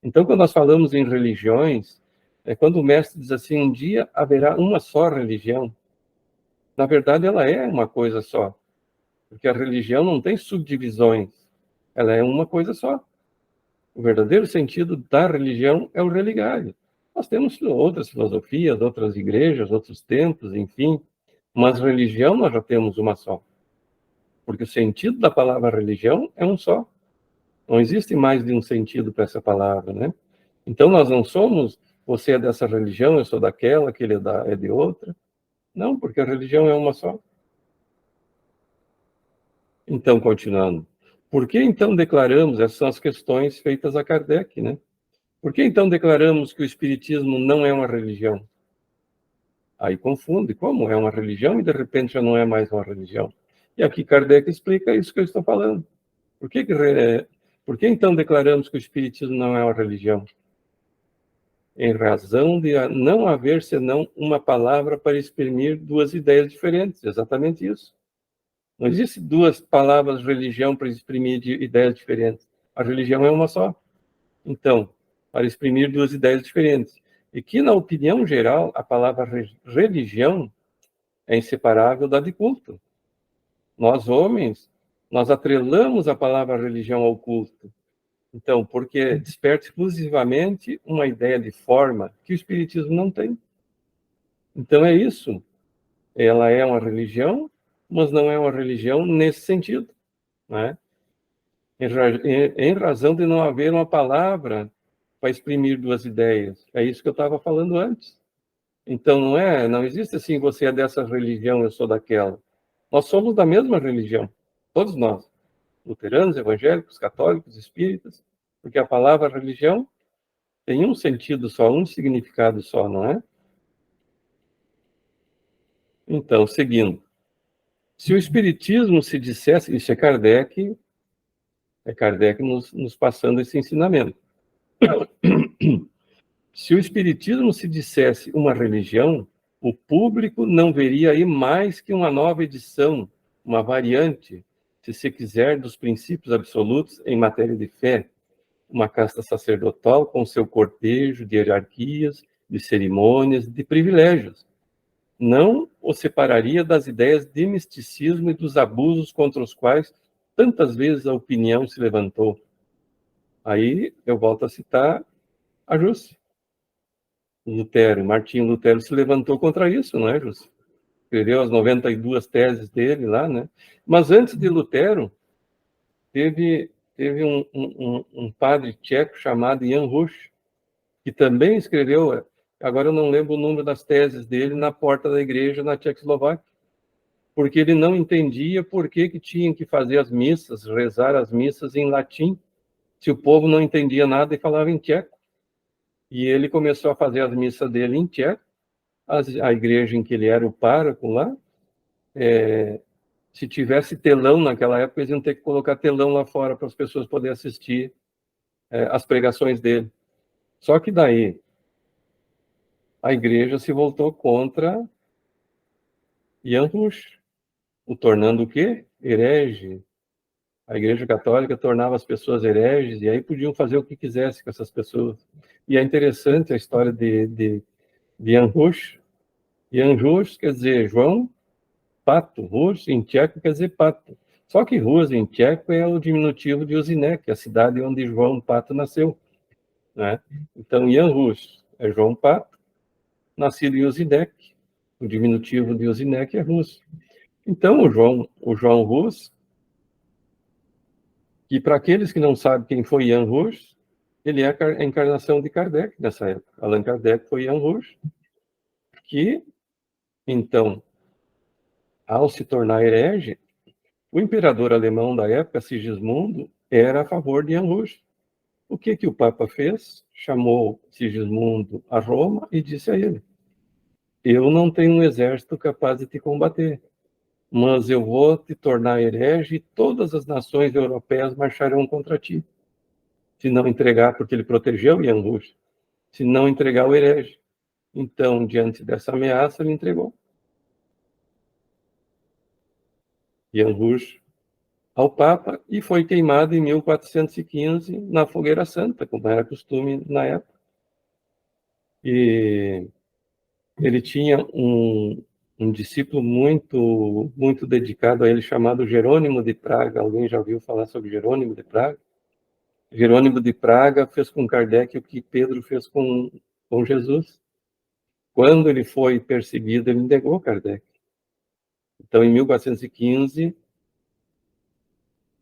Então, quando nós falamos em religiões, é quando o mestre diz assim, um dia haverá uma só religião. Na verdade, ela é uma coisa só, porque a religião não tem subdivisões, ela é uma coisa só. O verdadeiro sentido da religião é o religário. Nós temos outras filosofias, outras igrejas, outros templos, enfim, mas religião nós já temos uma só. Porque o sentido da palavra religião é um só. Não existe mais de um sentido para essa palavra, né? Então, nós não somos, você é dessa religião, eu sou daquela, aquele é de outra. Não, porque a religião é uma só. Então, continuando. Por que, então, declaramos, essas são as questões feitas a Kardec, né? Por que, então, declaramos que o Espiritismo não é uma religião? Aí confunde, como é uma religião e, de repente, já não é mais uma religião? E aqui Kardec explica isso que eu estou falando. Por que então declaramos que o Espiritismo não é uma religião? Em razão de não haver senão uma palavra para exprimir duas ideias diferentes. Exatamente isso. Não existe duas palavras religião para exprimir ideias diferentes. A religião é uma só. Então, para exprimir duas ideias diferentes. E que, na opinião geral, a palavra religião é inseparável da de culto. Nós, homens, nós atrelamos a palavra religião ao culto. Então, porque desperta exclusivamente uma ideia de forma que o Espiritismo não tem. Então, é isso. Ela é uma religião, mas não é uma religião nesse sentido, né? Em razão de não haver uma palavra para exprimir duas ideias. É isso que eu estava falando antes. Então, não existe assim, você é dessa religião, eu sou daquela. Nós somos da mesma religião, todos nós. Luteranos, evangélicos, católicos, espíritas, porque a palavra religião tem um sentido só, um significado só, não é? Então, seguindo. Se o Espiritismo se dissesse, isso é Kardec nos passando esse ensinamento. Se o Espiritismo se dissesse uma religião, o público não veria aí mais que uma nova edição, uma variante, se se quiser, dos princípios absolutos em matéria de fé, uma casta sacerdotal com seu cortejo de hierarquias, de cerimônias, de privilégios. Não o separaria das ideias de misticismo e dos abusos contra os quais tantas vezes a opinião se levantou. Aí eu volto a citar a Jússia. Lutero, Martinho Lutero, se levantou contra isso, não é, Júlio? Escreveu as 92 teses dele lá, né? Mas antes de Lutero, teve um padre tcheco chamado Jan Hus, que também escreveu, agora eu não lembro o número das teses dele, na porta da igreja na Tchecoslováquia, porque ele não entendia por que tinham que fazer as missas, rezar as missas em latim, se o povo não entendia nada e falava em tcheco. E ele começou a fazer as missas dele em tcheco. A igreja em que ele era o pároco lá, se tivesse telão naquela época, eles iam ter que colocar telão lá fora para as pessoas poderem assistir as pregações dele. Só que daí a igreja se voltou contra Jan Hus, o tornando o quê? Herege. A igreja católica tornava as pessoas hereges, e aí podiam fazer o que quisesse com essas pessoas. E é interessante a história de Jan Hus. Jan Hus quer dizer João Pato, Rus em tcheco quer dizer pato. Só que Rus em tcheco é o diminutivo de Usinek, a cidade onde João Pato nasceu, né? Então, Jan Hus é João Pato, nascido em Usinek. O diminutivo de Usinek é Rus. Então, o João Hus, que para aqueles que não sabem quem foi Jan Hus, ele é a encarnação de Kardec nessa época. Allan Kardec foi Jan Hus, que, então, ao se tornar herege, o imperador alemão da época, Sigismundo, era a favor de Jan Hus. O que o Papa fez? Chamou Sigismundo a Roma e disse a ele: eu não tenho um exército capaz de te combater, mas eu vou te tornar herege e todas as nações europeias marcharão contra ti. Se não entregar, porque ele protegeu Jan Hus, se não entregar o herege. Então, diante dessa ameaça, ele entregou Jan Hus ao Papa e foi queimado em 1415 na Fogueira Santa, como era costume na época. E ele tinha um discípulo muito dedicado a ele, chamado Jerônimo de Praga. Alguém já ouviu falar sobre Jerônimo de Praga? Jerônimo de Praga fez com Kardec o que Pedro fez com Jesus. Quando ele foi perseguido, ele negou Kardec. Então, em 1415,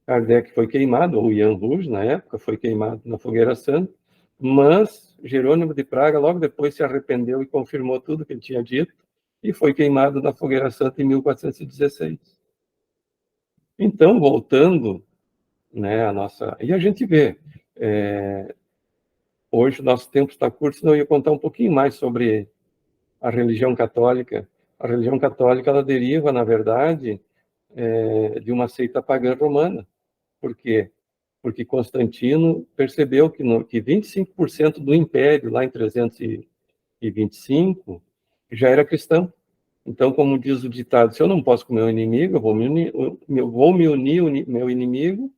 Kardec foi queimado, ou Jan Hus, na época, foi queimado na Fogueira Santa, mas Jerônimo de Praga logo depois se arrependeu e confirmou tudo que ele tinha dito, e foi queimado na Fogueira Santa em 1416. Então, voltando, né, a nossa... E a gente vê, hoje o nosso tempo está curto, senão eu ia contar um pouquinho mais sobre a religião católica. A religião católica, ela deriva, na verdade, de uma seita pagã romana. Por quê? Porque Constantino percebeu que 25% do império, lá em 325, já era cristão. Então, como diz o ditado, se eu não posso com o meu inimigo, eu vou me unir ao meu inimigo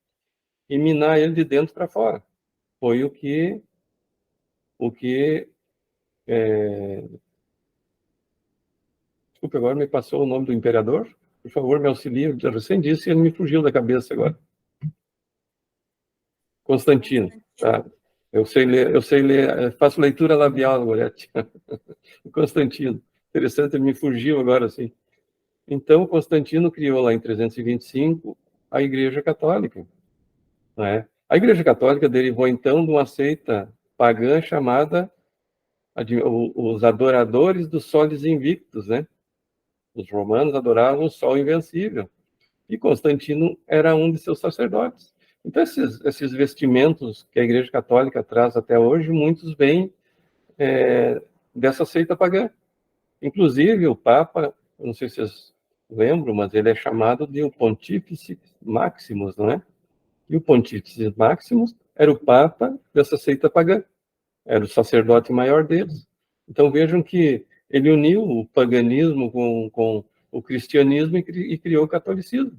e minar ele de dentro para fora. Foi o que desculpa, agora me passou o nome do imperador. Por favor, me auxilie. Eu recém disse e ele me fugiu da cabeça agora. Constantino. Tá? Eu sei ler, faço leitura labial, Gorete. Constantino. Interessante, ele me fugiu agora, assim. Então, Constantino criou lá em 325 a Igreja Católica. Né? A Igreja Católica derivou, então, de uma seita pagã chamada os adoradores dos soles invictos, né? Os romanos adoravam o sol invencível. E Constantino era um de seus sacerdotes. Então, esses vestimentos que a Igreja Católica traz até hoje, muitos vêm dessa seita pagã. Inclusive, o Papa, eu não sei se vocês lembram, mas ele é chamado de o Pontífice Maximus, não é? E o Pontífice Maximus era o Papa dessa seita pagã. Era o sacerdote maior deles. Então, vejam que ele uniu o paganismo com o cristianismo e criou o catolicismo.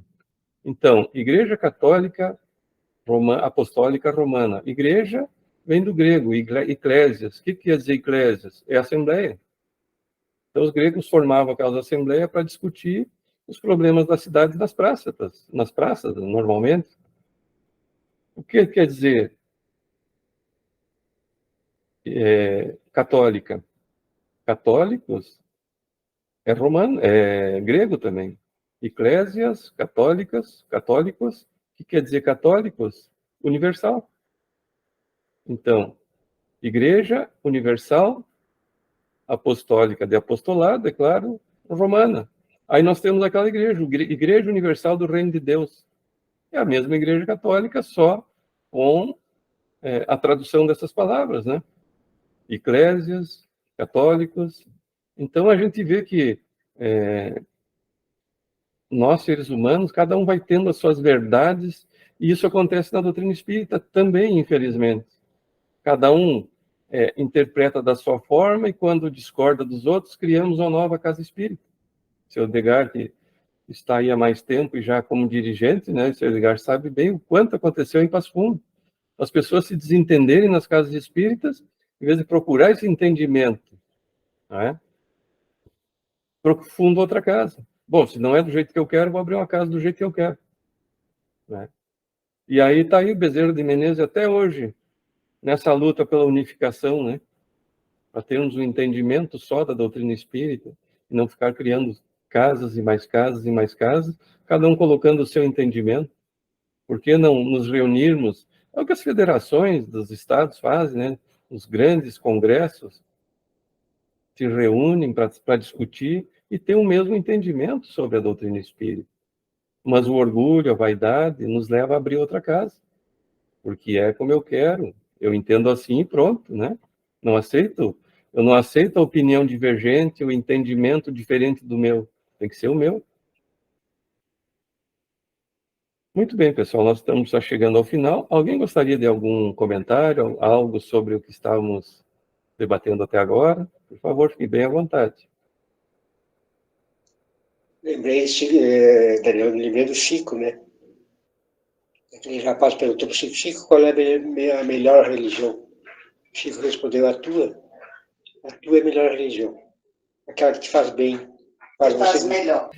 Então, Igreja Católica Apostólica Romana. Igreja vem do grego, eclésias. O que quer dizer eclésias? É assembleia. Então, os gregos formavam aquelas assembleias para discutir os problemas da cidade e das praças, nas praças, normalmente. O que quer dizer católica? católicos, é romano, é grego também. Eclésias, católicas, católicos, o que quer dizer católicos? Universal. Então, Igreja Universal, Apostólica de Apostolado, é claro, romana. Aí nós temos aquela igreja, Igreja Universal do Reino de Deus. É a mesma Igreja Católica, só com a tradução dessas palavras, né? Eclésias, católicos. Então a gente vê que nós, seres humanos, cada um vai tendo as suas verdades, e isso acontece na doutrina espírita também, infelizmente. Cada um interpreta da sua forma, e quando discorda dos outros, criamos uma nova casa espírita. Seu Edgar, que está aí há mais tempo e já como dirigente, né? Seu Edgar sabe bem o quanto aconteceu em Passo Fundo. As pessoas se desentenderem nas casas espíritas, em vez de procurar esse entendimento, né? Profundo outra casa. Bom, se não é do jeito que eu quero, vou abrir uma casa do jeito que eu quero, né? E aí está aí o Bezerra de Menezes até hoje, nessa luta pela unificação, né? Para termos um entendimento só da doutrina espírita, e não ficar criando casas e mais casas e mais casas, cada um colocando o seu entendimento. Por que não nos reunirmos? É o que as federações dos estados fazem, né? Os grandes congressos se reúnem para discutir e ter o mesmo entendimento sobre a doutrina espírita. Mas o orgulho, a vaidade, nos leva a abrir outra casa, porque é como eu quero, eu entendo assim e pronto, né? Eu não aceito a opinião divergente, o entendimento diferente do meu, tem que ser o meu. Muito bem, pessoal, nós estamos já chegando ao final. Alguém gostaria de algum comentário, algo sobre o que estávamos debatendo até agora? Por favor, fique bem à vontade. Lembrei, Daniel, lembrei do Chico, né? Aquele rapaz perguntou para o Chico, Chico, qual é a melhor religião? Chico respondeu, a tua é a melhor religião. Aquela que te faz bem. Faz melhor.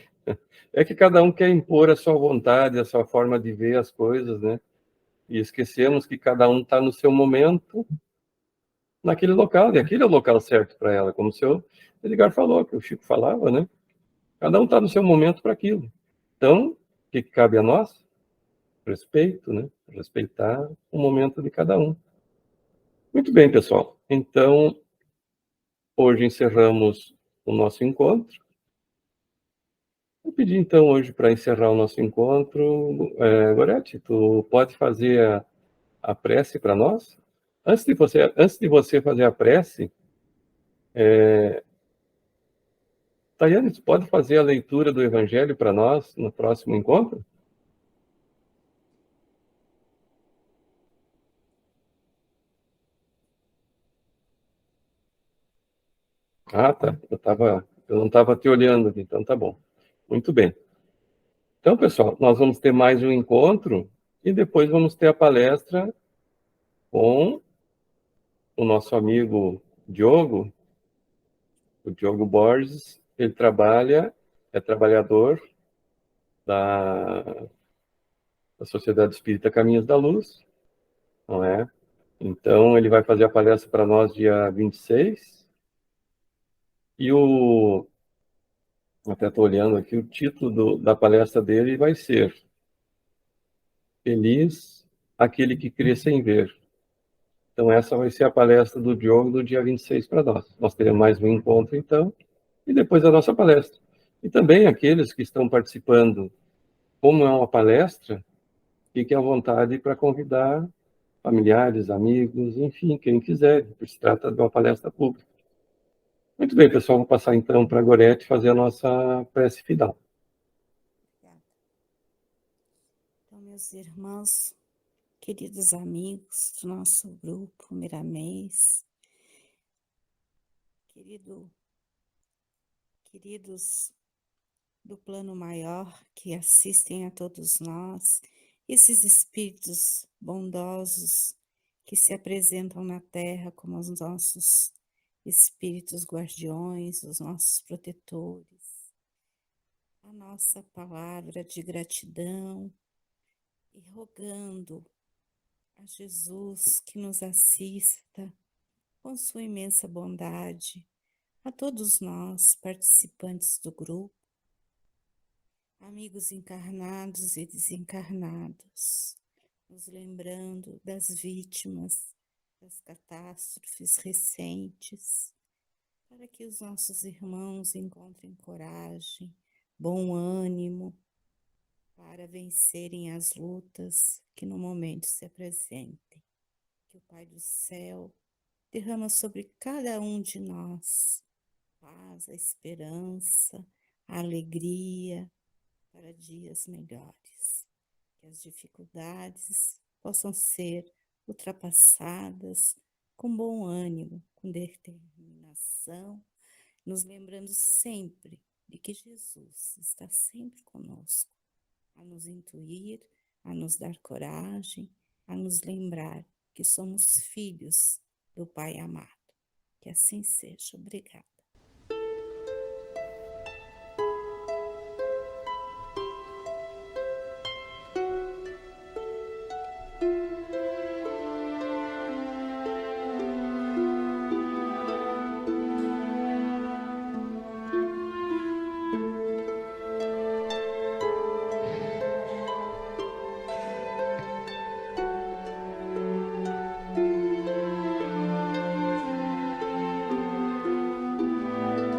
É que cada um quer impor a sua vontade, a sua forma de ver as coisas, né? E esquecemos que cada um está no seu momento, naquele local, e aquele é o local certo para ela, como o seu Edgar falou, que o Chico falava, né? Cada um está no seu momento para aquilo. Então, o que cabe a nós? Respeito, né? Respeitar o momento de cada um. Muito bem, pessoal. Então, hoje encerramos o nosso encontro. Vou pedir, então, hoje, para encerrar o nosso encontro, Gorete, tu pode fazer a prece para nós? Antes de você fazer a prece, Tayane, tu pode fazer a leitura do Evangelho para nós no próximo encontro? Ah, tá. Eu não estava te olhando aqui, então tá bom. Muito bem. Então, pessoal, nós vamos ter mais um encontro e depois vamos ter a palestra com o nosso amigo Diogo, o Diogo Borges. Ele é trabalhador da Sociedade Espírita Caminhos da Luz, não é? Então, ele vai fazer a palestra para nós dia 26. E até estou olhando aqui, o título da palestra dele vai ser Feliz aquele que crê sem ver. Então, essa vai ser a palestra do Diogo do dia 26 para nós. Nós teremos mais um encontro, então, e depois a nossa palestra. E também aqueles que estão participando, como é uma palestra, fiquem à vontade para convidar familiares, amigos, enfim, quem quiser, porque se trata de uma palestra pública. Muito bem, pessoal, vou passar então para a Gorete fazer a nossa prece final. Obrigada. Então, meus irmãos, queridos amigos do nosso grupo Miramês, queridos do plano maior que assistem a todos nós, esses espíritos bondosos que se apresentam na Terra como os nossos espíritos guardiões, os nossos protetores. A nossa palavra de gratidão e rogando a Jesus que nos assista com sua imensa bondade a todos nós, participantes do grupo, amigos encarnados e desencarnados, nos lembrando das vítimas das catástrofes recentes, para que os nossos irmãos encontrem coragem, bom ânimo, para vencerem as lutas que no momento se apresentem. Que o Pai do Céu derrama sobre cada um de nós paz, a esperança, a alegria para dias melhores. Que as dificuldades possam ser ultrapassadas com bom ânimo, com determinação, nos lembrando sempre de que Jesus está sempre conosco, a nos intuir, a nos dar coragem, a nos lembrar que somos filhos do Pai amado. Que assim seja. Obrigada.